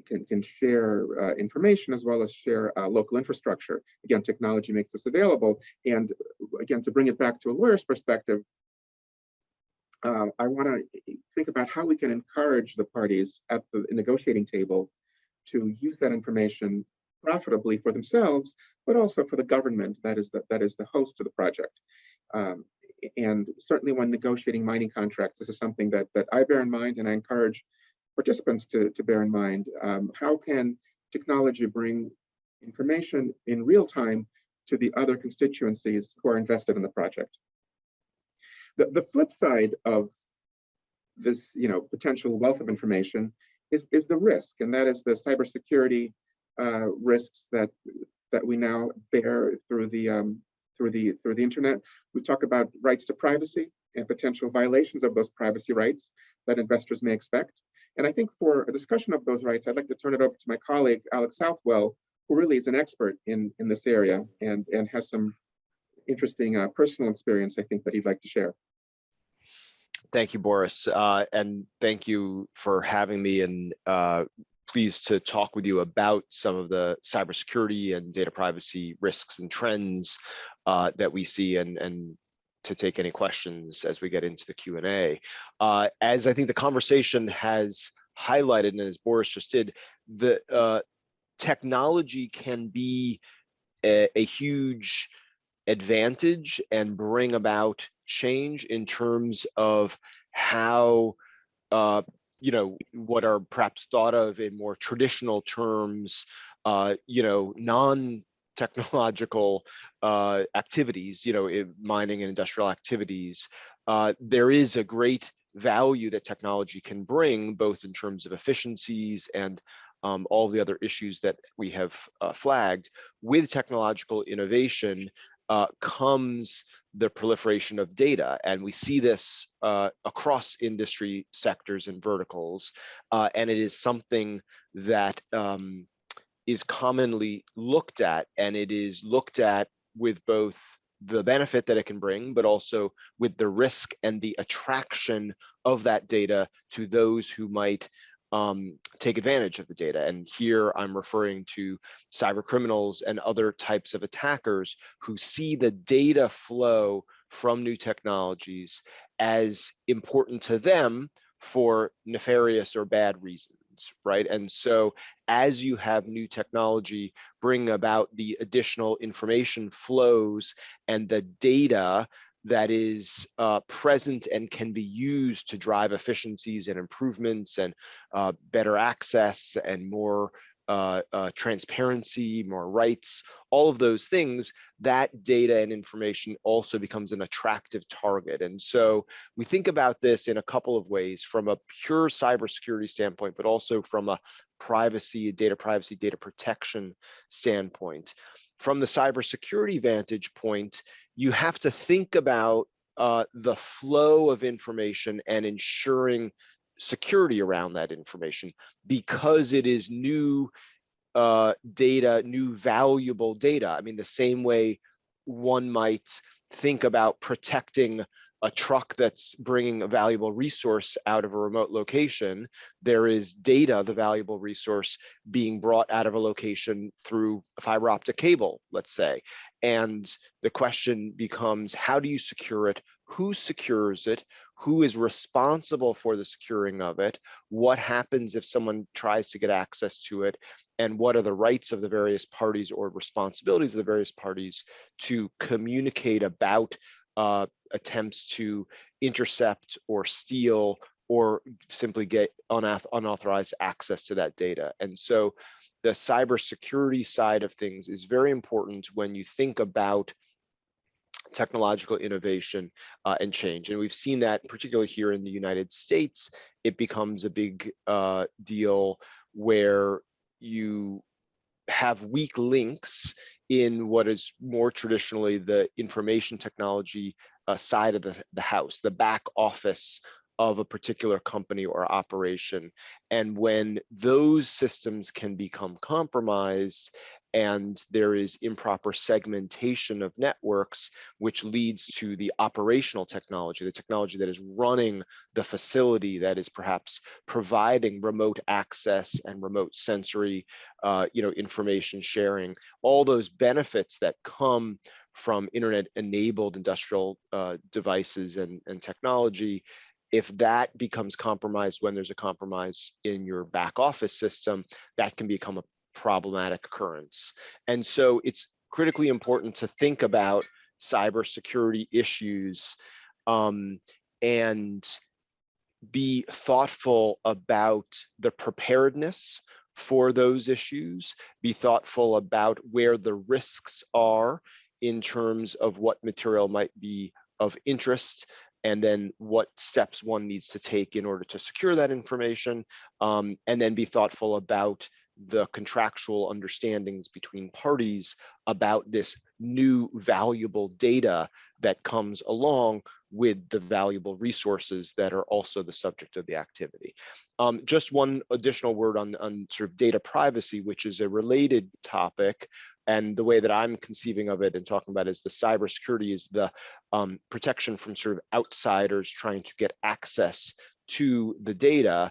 can share information as well as share local infrastructure. Again, technology makes this available. And again, to bring it back to a lawyer's perspective, I want to think about how we can encourage the parties at the negotiating table to use that information profitably for themselves, but also for the government that is the host of the project. And certainly when negotiating mining contracts, this is something that I bear in mind, and I encourage participants to bear in mind. How can technology bring information in real time to the other constituencies who are invested in the project? The flip side of this, potential wealth of information is the risk, and that is the cybersecurity risks that we now bear through the internet. We talk about rights to privacy and potential violations of those privacy rights that investors may expect. And I think for a discussion of those rights, I'd like to turn it over to my colleague, Alex Southwell, who really is an expert in this area and has some interesting personal experience, I think, that he'd like to share. Thank you, Boris, and thank you for having me, and pleased to talk with you about some of the cybersecurity and data privacy risks and trends that we see, and to take any questions as we get into the Q&A. As I think the conversation has highlighted, and as Boris just did, the technology can be a huge advantage and bring about change in terms of how what are perhaps thought of in more traditional terms, non-technological activities, mining and industrial activities. There is a great value that technology can bring, both in terms of efficiencies and all the other issues that we have flagged. With technological innovation comes the proliferation of data, and we see this across industry sectors and verticals, and it is something that is commonly looked at, and it is looked at with both the benefit that it can bring, but also with the risk and the attraction of that data to those who might take advantage of the data. And here I'm referring to cyber criminals and other types of attackers who see the data flow from new technologies as important to them for nefarious or bad reasons, right? And so as you have new technology bring about the additional information flows and the data that is present and can be used to drive efficiencies and improvements and better access and more transparency, more rights, all of those things, that data and information also becomes an attractive target. And so we think about this in a couple of ways, from a pure cybersecurity standpoint, but also from a privacy, data protection standpoint. From the cybersecurity vantage point, you have to think about the flow of information and ensuring security around that information, because it is new data, new valuable data. I mean, the same way one might think about protecting a truck that's bringing a valuable resource out of a remote location, there is data, the valuable resource, being brought out of a location through a fiber optic cable, let's say. And the question becomes, how do you secure it? Who secures it? Who is responsible for the securing of it? What happens if someone tries to get access to it? And what are the rights of the various parties or responsibilities of the various parties to communicate about attempts to intercept or steal or simply get unauthorized access to that data? And so the cybersecurity side of things is very important when you think about technological innovation and change. And we've seen that particularly here in the United States. It becomes a big deal where you have weak links in what is more traditionally the information technology side of the house, the back office of a particular company or operation. And when those systems can become compromised and there is improper segmentation of networks, which leads to the operational technology, the technology that is running the facility, that is perhaps providing remote access and remote sensory information sharing, all those benefits that come from internet-enabled industrial devices and technology. If that becomes compromised when there's a compromise in your back office system, that can become a problematic occurrence. And so it's critically important to think about cybersecurity issues and be thoughtful about the preparedness for those issues, be thoughtful about where the risks are in terms of what material might be of interest, and then what steps one needs to take in order to secure that information, and then be thoughtful about the contractual understandings between parties about this new valuable data that comes along with the valuable resources that are also the subject of the activity. Just one additional word on sort of data privacy, which is a related topic. And the way that I'm conceiving of it and talking about it is the cybersecurity is the protection from sort of outsiders trying to get access to the data.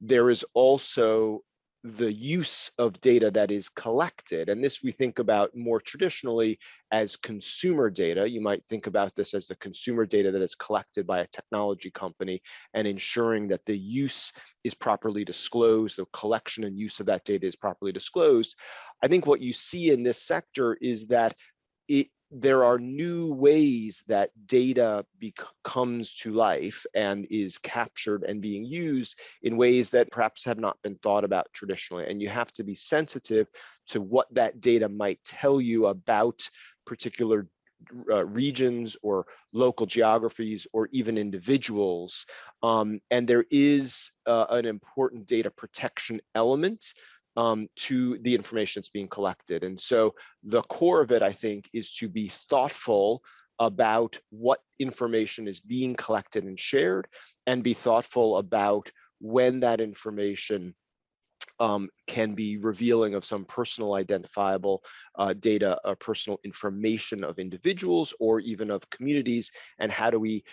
There is also the use of data that is collected. And this we think about more traditionally as consumer data. You might think about this as the consumer data that is collected by a technology company and ensuring that the use is properly disclosed, the collection and use of that data is properly disclosed. I think what you see in this sector is that there are new ways that data comes to life and is captured and being used in ways that perhaps have not been thought about traditionally. And you have to be sensitive to what that data might tell you about particular regions or local geographies or even individuals. And there is an important data protection element to the information that's being collected. And so the core of it, I think, is to be thoughtful about what information is being collected and shared, and be thoughtful about when that information can be revealing of some personal identifiable data, personal information of individuals or even of communities, and how do we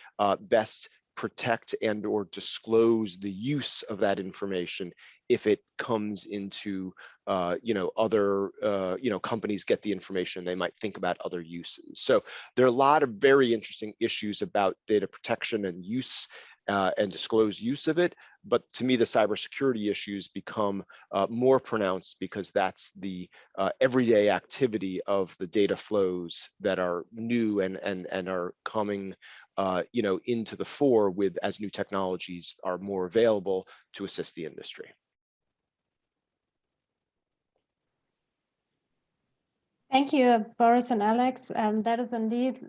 best protect and or disclose the use of that information if it comes into other companies get the information, they might think about other uses. So there are a lot of very interesting issues about data protection and use and disclosed use of it. But to me, the cybersecurity issues become more pronounced because that's the everyday activity of the data flows that are new and are coming into the fore with as new technologies are more available to assist the industry. Thank you, Boris and Alex. That is indeed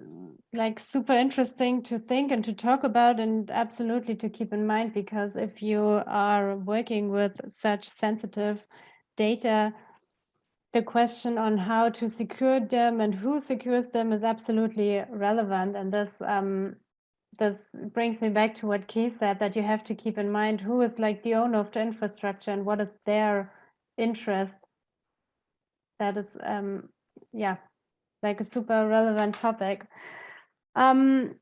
like super interesting to think and to talk about, and absolutely to keep in mind, because if you are working with such sensitive data, the question on how to secure them and who secures them is absolutely relevant. And this brings me back to what Keith said, that you have to keep in mind who is like the owner of the infrastructure and what is their interest. That is yeah, like a super relevant topic. Let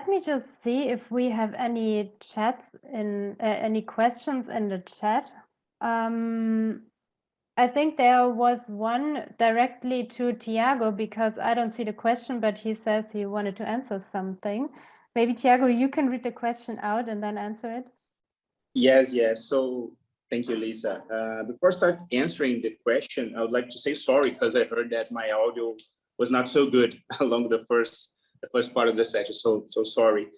me just see if we have any chats in any questions in the chat. I think there was one directly to Tiago, because I don't see the question, but he says he wanted to answer something. Maybe Tiago, you can read the question out and then answer it. Yes. So thank you, Lisa. Before I start answering the question, I would like to say sorry because I heard that my audio was not so good along the first part of the session. So sorry.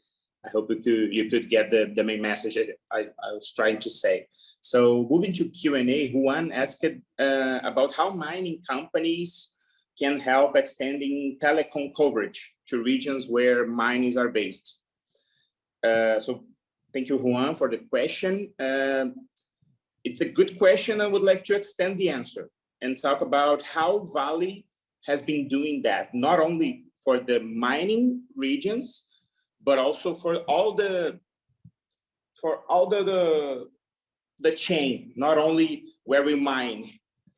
I hope you could get the main message I was trying to say. So moving to Q&A, Juan asked about how mining companies can help extending telecom coverage to regions where mines are based. So thank you, Juan, for the question. it's a good question. I would like to extend the answer and talk about how Vale has been doing that, not only for the mining regions, but also for all the chain, not only where we mine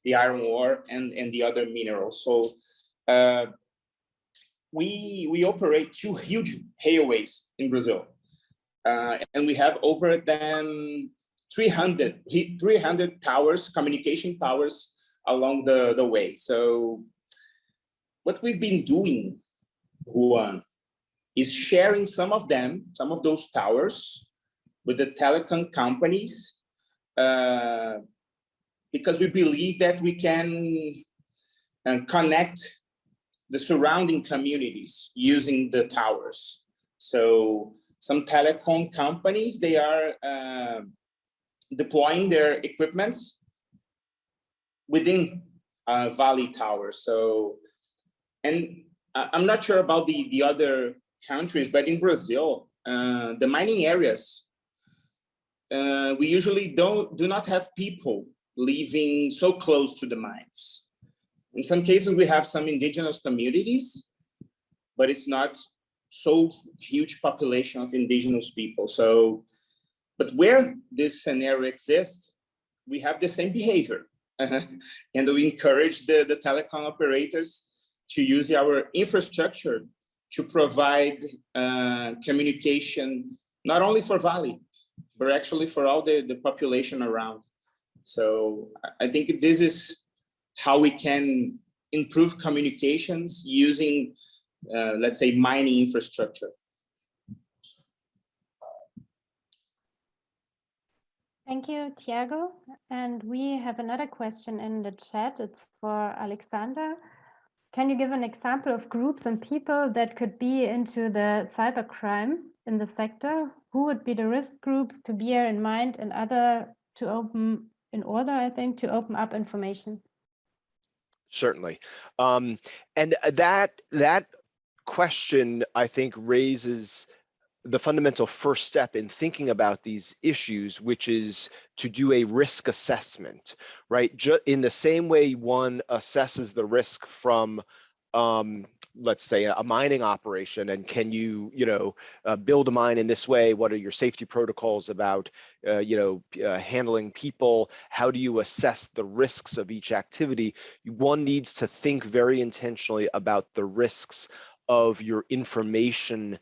the iron ore and the other minerals. So we operate 2 huge railways in Brazil, and we have over than 300 towers, communication towers along the way. So what we've been doing, Juan, is sharing some of those towers with the telecom companies, because we believe that we can connect the surrounding communities using the towers. So some telecom companies, they are deploying their equipments within Vale towers. So, and I'm not sure about the other countries, but in Brazil, the mining areas, we usually do not have people living so close to the mines. In some cases, we have some indigenous communities, but it's not so huge population of indigenous people. So, but where this scenario exists, we have the same behavior. And we encourage the telecom operators to use our infrastructure to provide communication, not only for Vale, but actually for all the population around. So I think this is how we can improve communications using, let's say, mining infrastructure. Thank you, Tiago. And we have another question in the chat. It's for Alexander. Can you give an example of groups and people that could be into the cybercrime in the sector? Who would be the risk groups to bear in mind and to open up information? Certainly. And that question, I think, raises the fundamental first step in thinking about these issues, which is to do a risk assessment, right? In the same way one assesses the risk from, let's say, a mining operation, and can you build a mine in this way? What are your safety protocols about, handling people? How do you assess the risks of each activity? One needs to think very intentionally about the risks of your information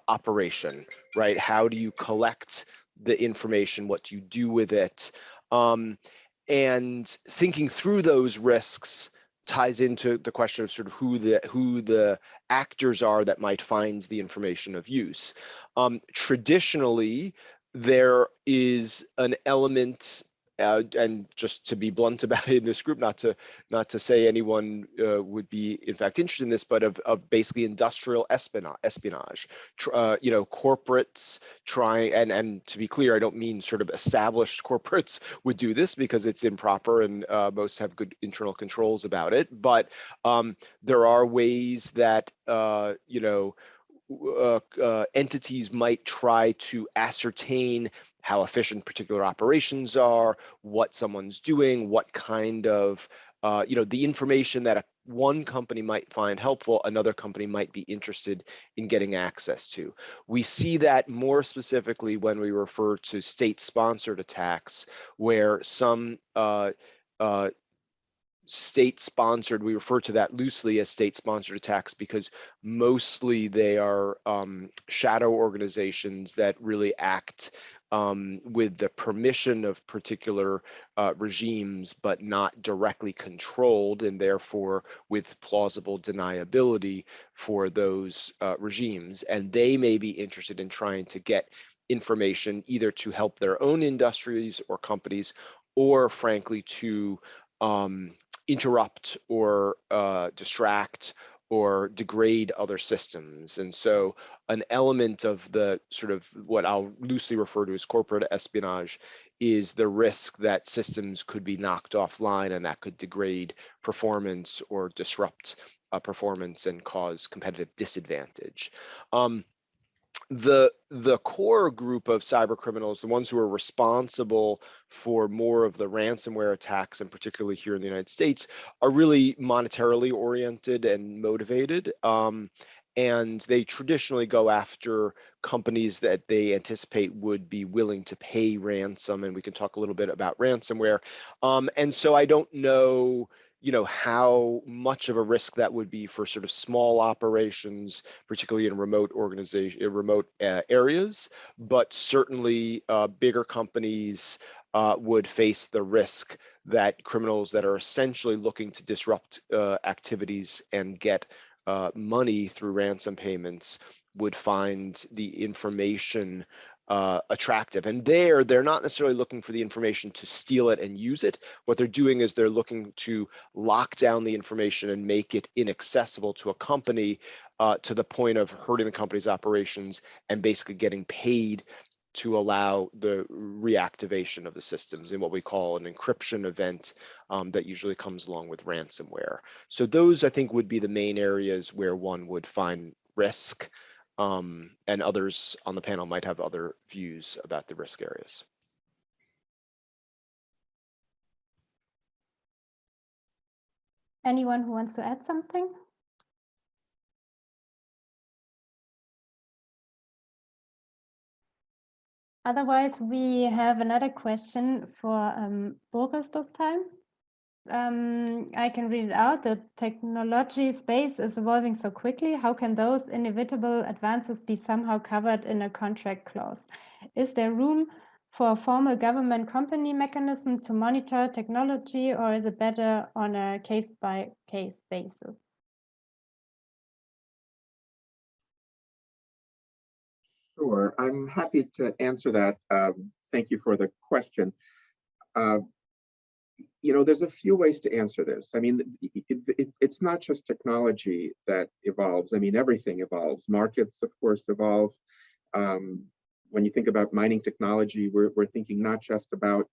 operation, right? How do you collect the information? What do you do with it? And thinking through those risks ties into the question of sort of who the actors are that might find the information of use. Traditionally, there is an element, and just to be blunt about it in this group, not to say anyone would be in fact interested in this, but of basically industrial espionage. Corporates trying, and to be clear, I don't mean sort of established corporates would do this because it's improper, and most have good internal controls about it. But there are ways that entities might try to ascertain how efficient particular operations are, what someone's doing, what kind of, the information that one company might find helpful, another company might be interested in getting access to. We see that more specifically when we refer to state-sponsored attacks, where some state-sponsored, we refer to that loosely as state-sponsored attacks because mostly they are shadow organizations that really act with the permission of particular regimes, but not directly controlled, and therefore with plausible deniability for those regimes. And they may be interested in trying to get information either to help their own industries or companies, or frankly to interrupt or distract or degrade other systems. And so an element of the sort of what I'll loosely refer to as corporate espionage is the risk that systems could be knocked offline, and that could degrade performance or disrupt performance and cause competitive disadvantage. the core group of cyber criminals, the ones who are responsible for more of the ransomware attacks, and particularly here in the United States, are really monetarily oriented and motivated. And they traditionally go after companies that they anticipate would be willing to pay ransom, and we can talk a little bit about ransomware. And so I don't know, how much of a risk that would be for sort of small operations, particularly in remote areas, but certainly bigger companies would face the risk that criminals that are essentially looking to disrupt activities and get money through ransom payments would find the information attractive. And they're not necessarily looking for the information to steal it and use it. What they're doing is they're looking to lock down the information and make it inaccessible to a company to the point of hurting the company's operations and basically getting paid to allow the reactivation of the systems in what we call an encryption event that usually comes along with ransomware. So those, I think, would be the main areas where one would find risk, and others on the panel might have other views about the risk areas. Anyone who wants to add something? Otherwise, we have another question for Boris this time. I can read it out. The technology space is evolving so quickly. How can those inevitable advances be somehow covered in a contract clause? Is there room for a formal government company mechanism to monitor technology, or is it better on a case-by-case basis? Sure, I'm happy to answer that. Thank you for the question. There's a few ways to answer this. I mean, it's not just technology that evolves. I mean, everything evolves. Markets, of course, evolve. When you think about mining technology, we're thinking not just about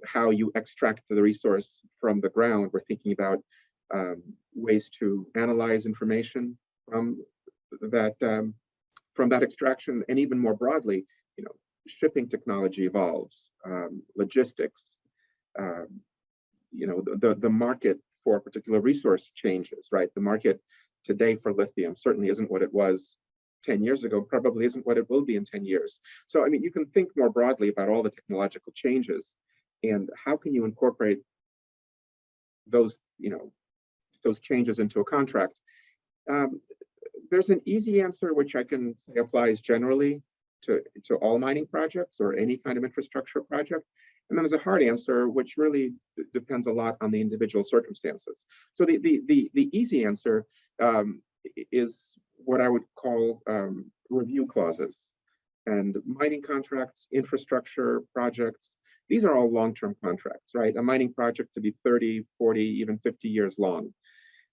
how you extract the resource from the ground. We're thinking about ways to analyze information from that extraction, and even more broadly, shipping technology evolves, logistics. The market for a particular resource changes, right? The market today for lithium certainly isn't what it was 10 years ago, probably isn't what it will be in 10 years. So, I mean, you can think more broadly about all the technological changes and how can you incorporate those changes into a contract. There's an easy answer, which I can say applies generally to all mining projects or any kind of infrastructure project. And then there's a hard answer, which really depends a lot on the individual circumstances. So the easy answer is what I would call review clauses. And mining contracts, infrastructure projects, these are all long-term contracts, right? A mining project could be 30, 40, even 50 years long.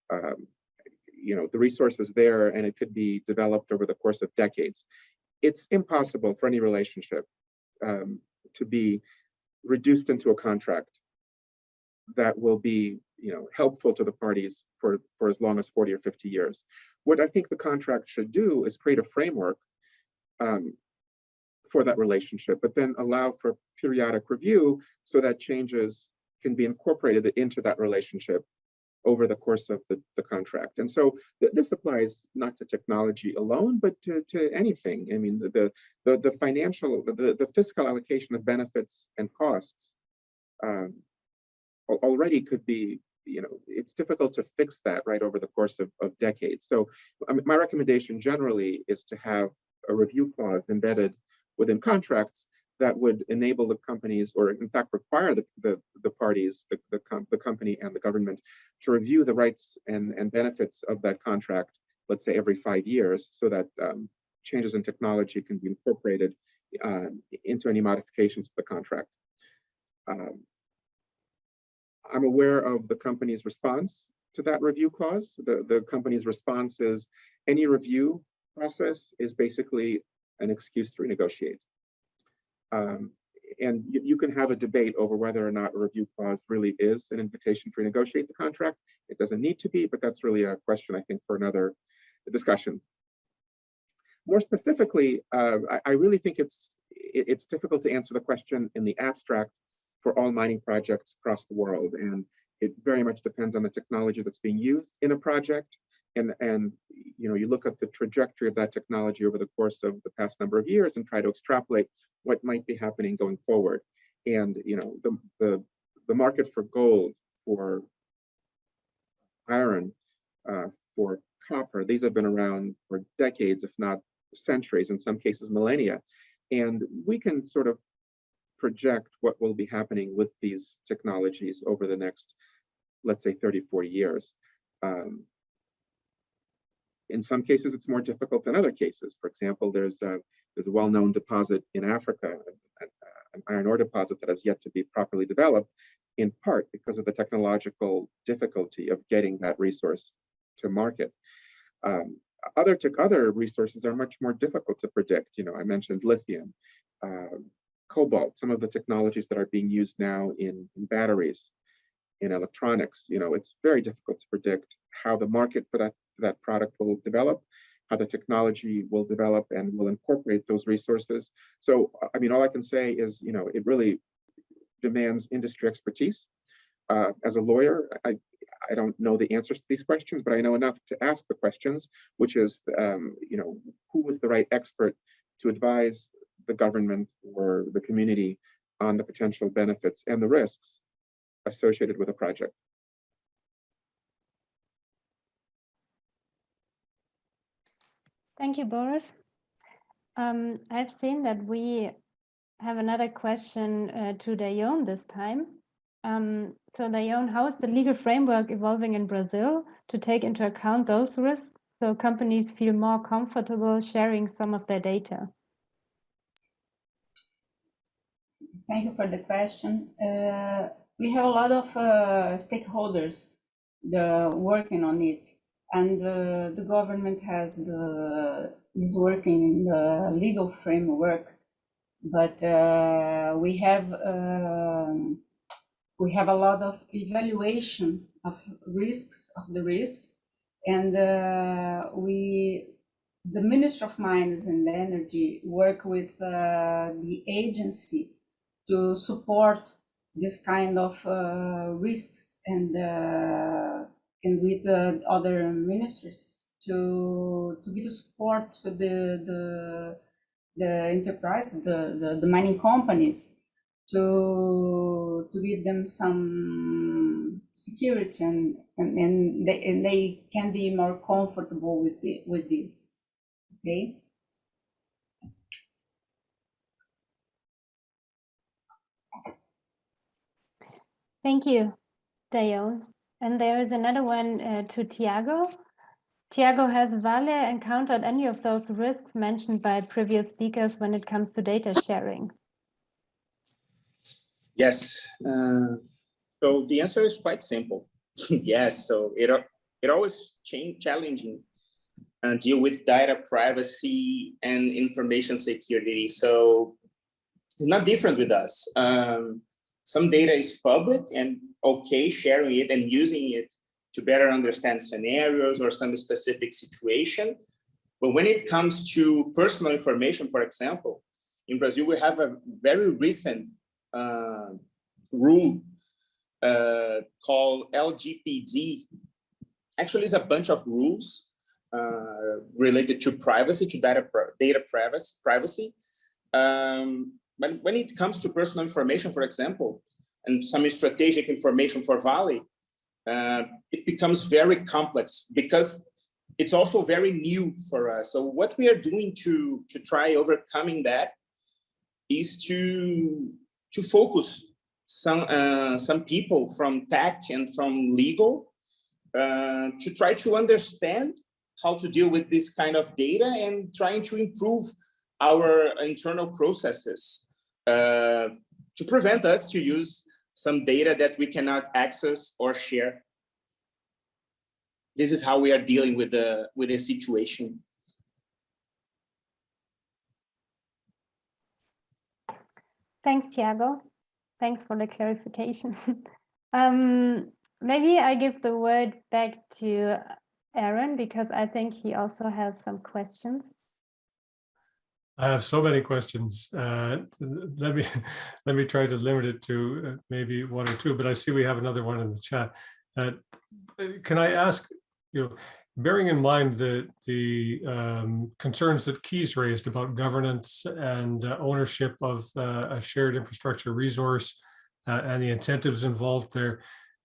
The resource is there and it could be developed over the course of decades. It's impossible for any relationship to be reduced into a contract that will be helpful to the parties for as long as 40 or 50 years. What I think the contract should do is create a framework for that relationship, but then allow for periodic review so that changes can be incorporated into that relationship over the course of the contract. And so this applies not to technology alone, but to anything. I mean, the fiscal allocation of benefits and costs already could be, it's difficult to fix that right over the course of decades. So my recommendation generally is to have a review clause embedded within contracts that would enable the companies, or in fact require the parties, the company and the government, to review the rights and benefits of that contract, let's say every 5 years, so that changes in technology can be incorporated into any modifications to the contract. I'm aware of the company's response to that review clause. The company's response is any review process is basically an excuse to renegotiate. And you can have a debate over whether or not a review clause really is an invitation to renegotiate the contract. It doesn't need to be, but that's really a question, I think, for another discussion. More specifically, I really think it's difficult to answer the question in the abstract for all mining projects across the world. And it very much depends on the technology that's being used in a project. And you look at the trajectory of that technology over the course of the past number of years and try to extrapolate what might be happening going forward. And the market for gold, for iron, for copper, these have been around for decades, if not centuries, in some cases millennia. And we can sort of project what will be happening with these technologies over the next, let's say, 30, 40 years. In some cases, it's more difficult than other cases. For example, there's a well-known deposit in Africa, an iron ore deposit that has yet to be properly developed, in part because of the technological difficulty of getting that resource to market. Other resources are much more difficult to predict. I mentioned lithium, cobalt, some of the technologies that are being used now in batteries, in electronics. It's very difficult to predict how the market for that product will develop, how the technology will develop and will incorporate those resources. So, all I can say is, it really demands industry expertise. As a lawyer, I don't know the answers to these questions, but I know enough to ask the questions, which is, who is the right expert to advise the government or the community on the potential benefits and the risks associated with a project. Thank you, Boris. I've seen that we have another question to Dayon this time. So Dayon, how is the legal framework evolving in Brazil to take into account those risks so companies feel more comfortable sharing some of their data? Thank you for the question. We have a lot of stakeholders working on it, and the government is working in the legal framework, but we have a lot of evaluation of the risks, and the Ministry of Mines and Energy work with the agency to support this kind of risks, and with the other ministries to give support to the enterprise, the mining companies, to give them some security, and they can be more comfortable with this. Okay. Thank you, Dayon. And there is another one to Tiago. Tiago, has Vale encountered any of those risks mentioned by previous speakers when it comes to data sharing? Yes. So the answer is quite simple. Yes. So it always challenging and deal with data privacy and information security. So it's not different with us. Some data is public and okay sharing it and using it to better understand scenarios or some specific situation. But when it comes to personal information, for example, in Brazil, we have a very recent rule called LGPD. Actually, it's a bunch of rules related to privacy, to data privacy. But when it comes to personal information, for example, and some strategic information for Vale, it becomes very complex because it's also very new for us. So what we are doing to try overcoming that is to focus some people from tech and from legal to try to understand how to deal with this kind of data and trying to improve our internal processes to prevent us to use some data that we cannot access or share. This is how we are dealing with the situation. Thanks, Tiago. Thanks for the clarification. Maybe I give the word back to Aaron because I think he also has some questions. I have so many questions. Let me let me try to limit it to maybe one or two, but I see we have another one in the chat. Can I ask, bearing in mind the concerns that Keys raised about governance and ownership of a shared infrastructure resource and the incentives involved there,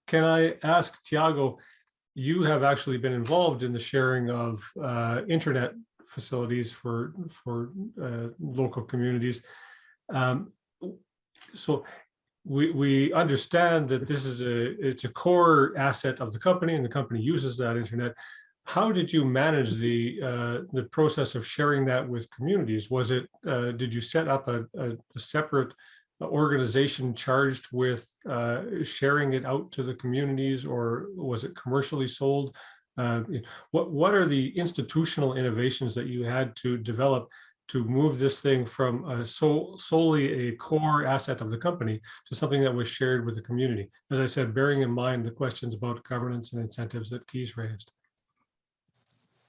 can I ask Tiago, you have actually been involved in the sharing of internet facilities for local communities. So we understand that this is it's a core asset of the company, and the company uses that internet. How did you manage the process of sharing that with communities? Was it did you set up a separate organization charged with sharing it out to the communities, or was it commercially sold? What are the institutional innovations that you had to develop to move this thing from solely a core asset of the company to something that was shared with the community? As I said, bearing in mind the questions about governance and incentives that Keys raised.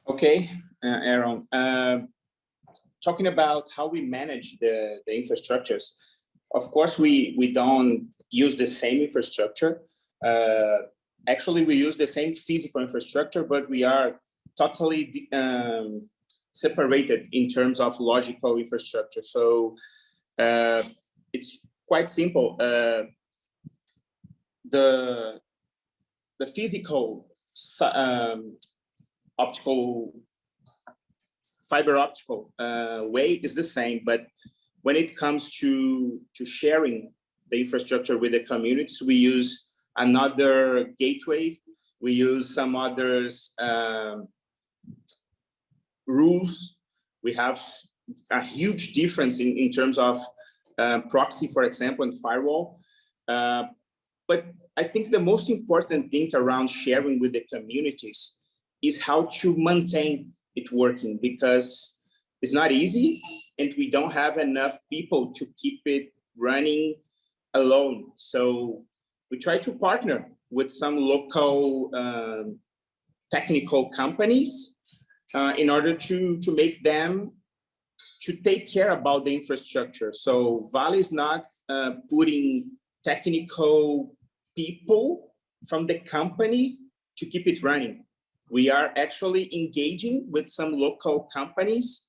Okay, Aaron. Talking about how we manage the infrastructures, of course, we don't use the same infrastructure. Actually, we use the same physical infrastructure, but we are totally separated in terms of logical infrastructure. So it's quite simple. The physical fiber optical way is the same, but when it comes to sharing the infrastructure with the communities, we use another gateway. We use some others rules. We have a huge difference in terms of proxy, for example, and firewall. But I think the most important thing around sharing with the communities is how to maintain it working, because it's not easy and we don't have enough people to keep it running alone. So we try to partner with some local technical companies in order to make them to take care about the infrastructure. So Vale is not putting technical people from the company to keep it running. We are actually engaging with some local companies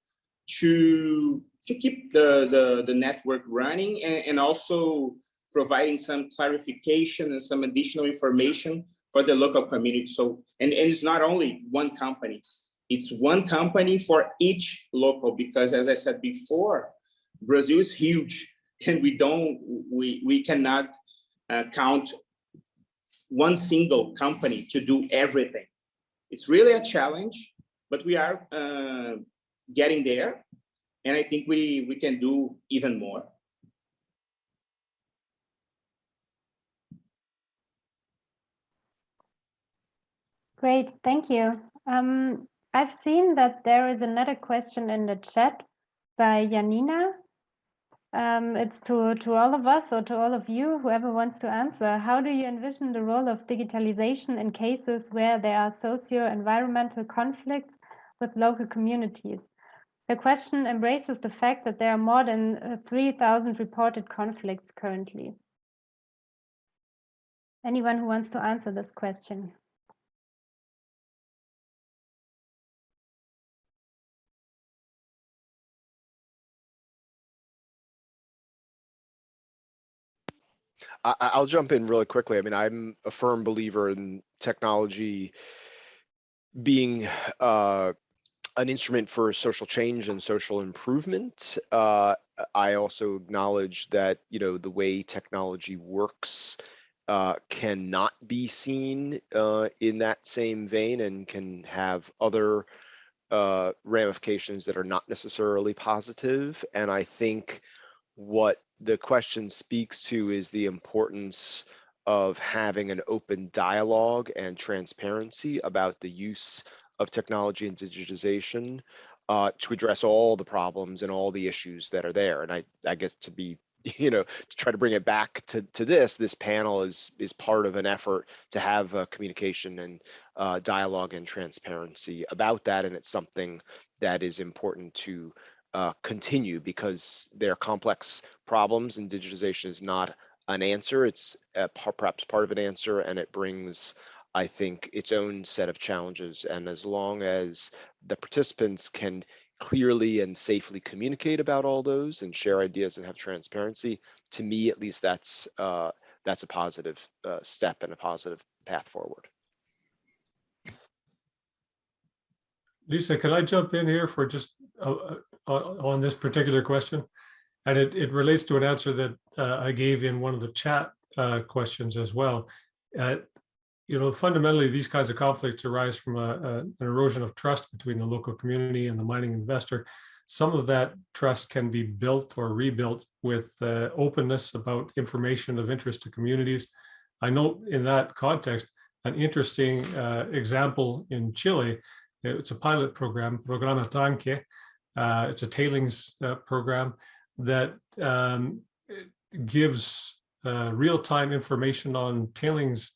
to keep the network running, and also providing some clarification and some additional information for the local community. So, and it's not only one company, it's one company for each local, because as I said before, Brazil is huge and we cannot count one single company to do everything. It's really a challenge, but we are getting there. And I think we can do even more. Great, thank you. I've seen that there is another question in the chat by Janina. It's to all of us, or to all of you, whoever wants to answer. How do you envision the role of digitalization in cases where there are socio-environmental conflicts with local communities? The question embraces the fact that there are more than 3,000 reported conflicts currently. Anyone who wants to answer this question? I'll jump in really quickly. I mean, I'm a firm believer in technology being an instrument for social change and social improvement. I also acknowledge that, the way technology works cannot be seen in that same vein, and can have other ramifications that are not necessarily positive. And I think what the question speaks to is the importance of having an open dialogue and transparency about the use of technology and digitization to address all the problems and all the issues that are there. And I guess to be, to try to bring it back to this panel is part of an effort to have communication and dialogue and transparency about that. And it's something that is important to continue because they're complex problems, and digitization is not an answer. It's perhaps part of an answer, and it brings, I think, its own set of challenges. And as long as the participants can clearly and safely communicate about all those and share ideas and have transparency, to me, at least, that's a positive step and a positive path forward. Lisa, can I jump in here for just on this particular question? And it relates to an answer that I gave in one of the chat questions as well. You know, fundamentally, these kinds of conflicts arise from an erosion of trust between the local community and the mining investor. Some of that trust can be built or rebuilt with openness about information of interest to communities. I know in that context, an interesting example in Chile. It's a pilot program, Programa Tanque. It's a tailings program that gives real-time information on tailings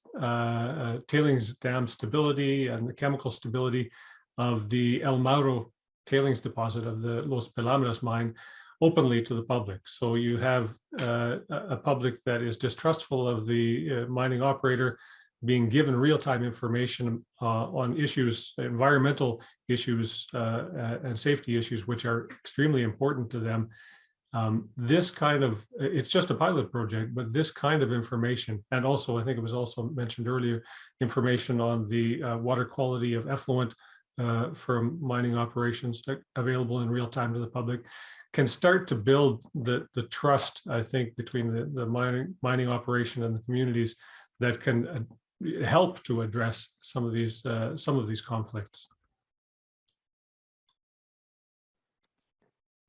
dam stability and the chemical stability of the El Mauro tailings deposit of the Los Pelambres mine openly to the public. So you have a public that is distrustful of the mining operator being given real-time information on issues, environmental issues and safety issues, which are extremely important to them. This kind of, it's just a pilot project, but this kind of information, and also I think it was also mentioned earlier, information on the water quality of effluent from mining operations available in real time to the public, can start to build the trust, I think, between the mining operation and the communities that can help to address some of these conflicts.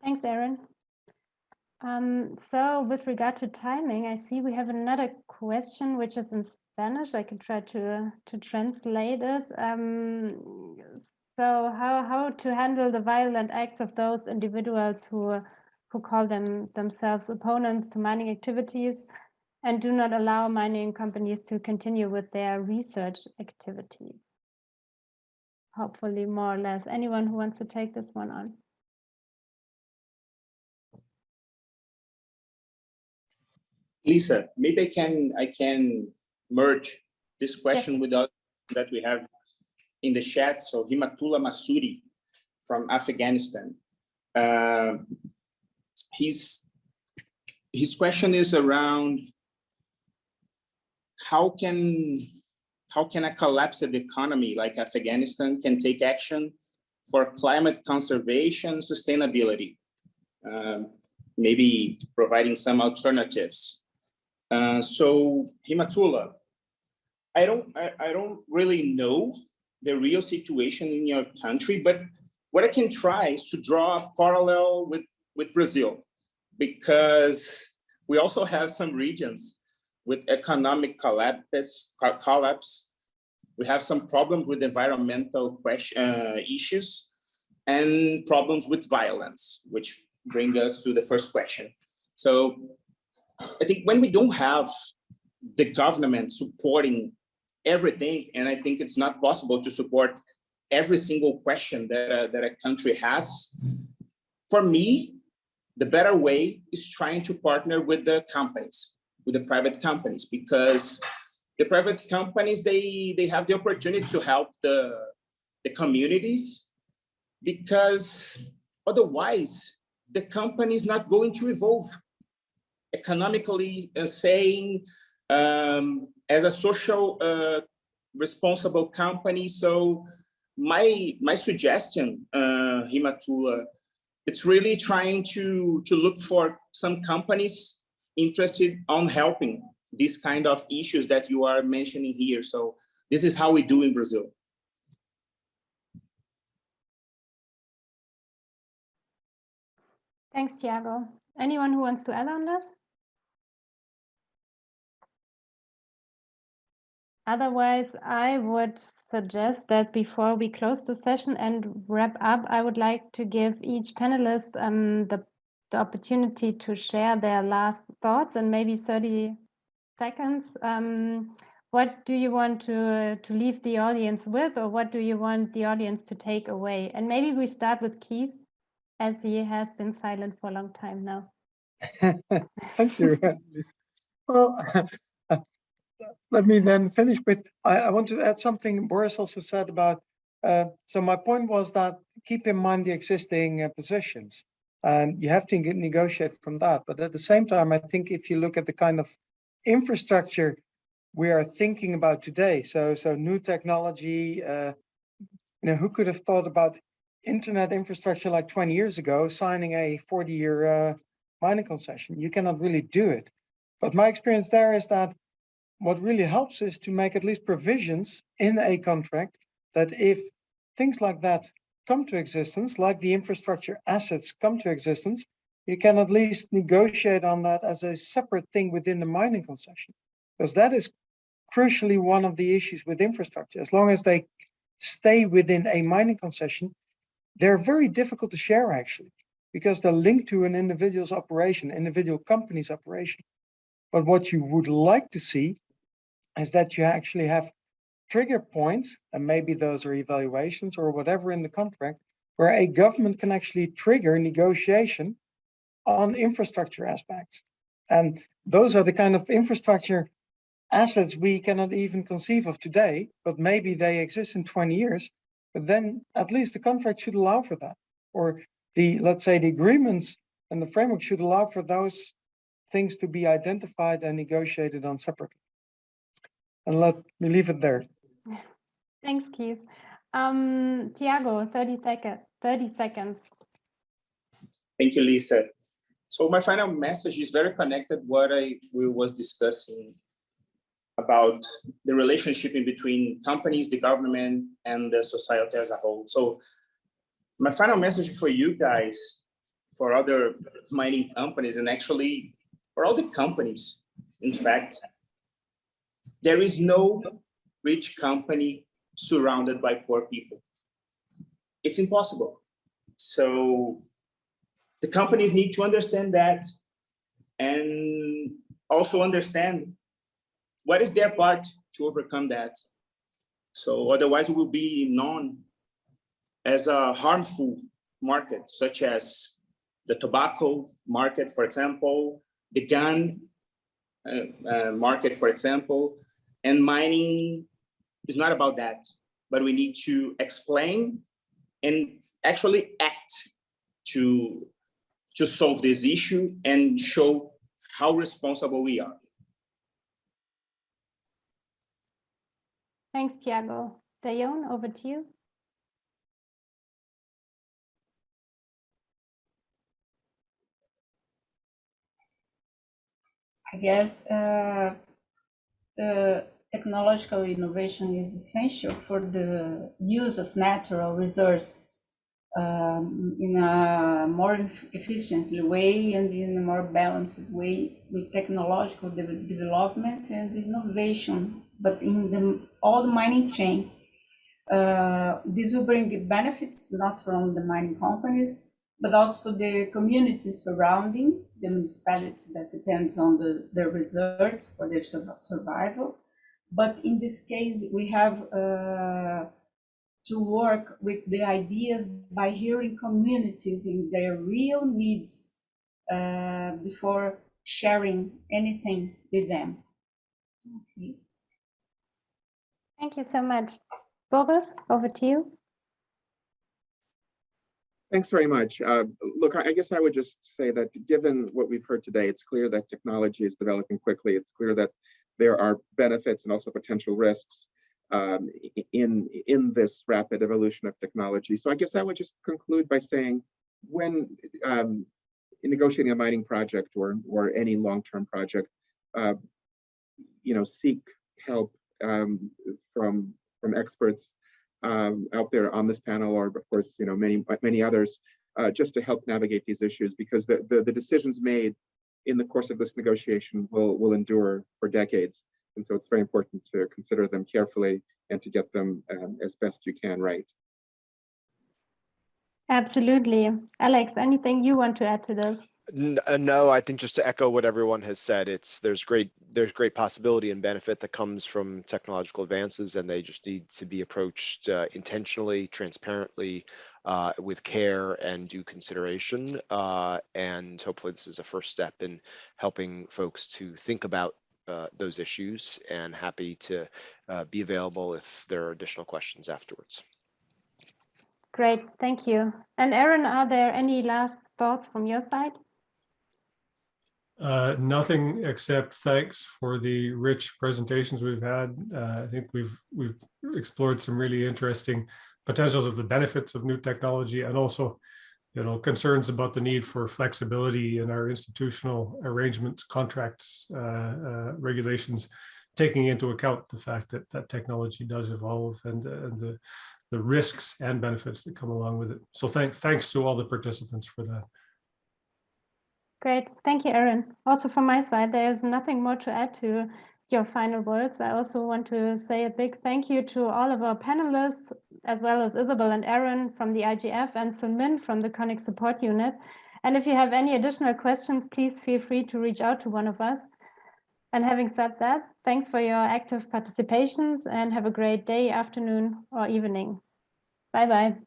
Thanks, Aaron. So with regard to timing, I see we have another question which is in Spanish. I can try to translate it. So how to handle the violent acts of those individuals who call themselves opponents to mining activities and do not allow mining companies to continue with their research activities. Hopefully more or less. Anyone who wants to take this one on? Lisa, maybe I can merge this question with us that we have in the chat. So Himatullah Masuri from Afghanistan. His question is around how can a collapsed economy like Afghanistan can take action for climate conservation, sustainability, maybe providing some alternatives. So Himatullah, I don't really know the real situation in your country, but what I can try is to draw a parallel with Brazil, because we also have some regions with economic collapse. We have some problems with environmental issues and problems with violence, which bring us to the first question. So I think when we don't have the government supporting everything, and I think it's not possible to support every single question that a country has, for me, the better way is trying to partner with the companies, with the private companies, because the private companies, they have the opportunity to help the communities, because otherwise the company is not going to evolve economically, saying as a social responsible company. So my suggestion, Himatullah, it's really trying to look for some companies interested on helping these kind of issues that you are mentioning here. So this is how we do in Brazil. Thanks, Thiago. Anyone who wants to add on this? Otherwise, I would suggest that before we close the session and wrap up, I would like to give each panelist the opportunity to share their last thoughts in maybe 30 seconds. What do you want to leave the audience with, or what do you want the audience to take away? And maybe we start with Keith. as he has been silent for a long time now. Thank you. Well, let me then finish with, I want to add something Boris also said about, so my point was that keep in mind the existing positions. You have to negotiate from that. But at the same time, I think if you look at the kind of infrastructure we are thinking about today, so new technology, who could have thought about internet infrastructure like 20 years ago, signing a 40-year mining concession? You cannot really do it. But my experience there is that what really helps is to make at least provisions in a contract that if things like that come to existence, like the infrastructure assets come to existence, you can at least negotiate on that as a separate thing within the mining concession. Because that is crucially one of the issues with infrastructure. As long as they stay within a mining concession, they're very difficult to share actually, because they're linked to an individual's operation, individual company's operation. But what you would like to see is that you actually have trigger points, and maybe those are evaluations or whatever in the contract, where a government can actually trigger negotiation on infrastructure aspects. And those are the kind of infrastructure assets we cannot even conceive of today, but maybe they exist in 20 years. But then at least the contract should allow for that. Or the, let's say, the agreements and the framework should allow for those things to be identified and negotiated on separately. And let me leave it there. Thanks, Keith. Tiago, 30 seconds. Thank you, Lisa. So my final message is very connected what we was discussing about the relationship in between companies, the government, and the society as a whole. So my final message for you guys, for other mining companies, and actually for all the companies, in fact, there is no rich company surrounded by poor people. It's impossible. So the companies need to understand that and also understand what is their part to overcome that. So otherwise we will be known as a harmful market, such as the tobacco market, for example, the gun market, for example, and mining is not about that, but we need to explain and actually act to solve this issue and show how responsible we are. Thanks, Tiago. Dayon, over to you. I guess the technological innovation is essential for the use of natural resources in a more efficient way and in a more balanced way with technological development and innovation, but in all the mining chain. This will bring benefits not from the mining companies, but also for the communities surrounding the municipalities that depends on the reserves for their survival. But in this case, we have to work with the ideas by hearing communities in their real needs before sharing anything with them. Okay. Thank you so much. Boris, over to you. Thanks very much. Look, I guess I would just say that given what we've heard today, it's clear that technology is developing quickly. It's clear that there are benefits and also potential risks in this rapid evolution of technology. So I guess I would just conclude by saying, when in negotiating a mining project or any long-term project, seek help from experts out there on this panel, or of course, many others, just to help navigate these issues, because the decisions made in the course of this negotiation will endure for decades. And so it's very important to consider them carefully and to get them as best you can right. Absolutely. Alex, anything you want to add to this? No, I think just to echo what everyone has said, there's great possibility and benefit that comes from technological advances, and they just need to be approached intentionally, transparently, with care and due consideration. And hopefully this is a first step in helping folks to think about those issues, and happy to be available if there are additional questions afterwards. Great, thank you. And Aaron, are there any last thoughts from your side? Nothing except thanks for the rich presentations we've had. I think we've explored some really interesting potentials of the benefits of new technology, and also, concerns about the need for flexibility in our institutional arrangements, contracts, regulations, taking into account the fact that technology does evolve, and the risks and benefits that come along with it. So thanks to all the participants for that. Great, thank you, Aaron. Also from my side, there's nothing more to add to your final words. I also want to say a big thank you to all of our panelists, as well as Isabel and Aaron from the IGF and Sun Min from the Conic Support Unit. And if you have any additional questions, please feel free to reach out to one of us. And having said that, thanks for your active participations, and have a great day, afternoon, or evening. Bye-bye.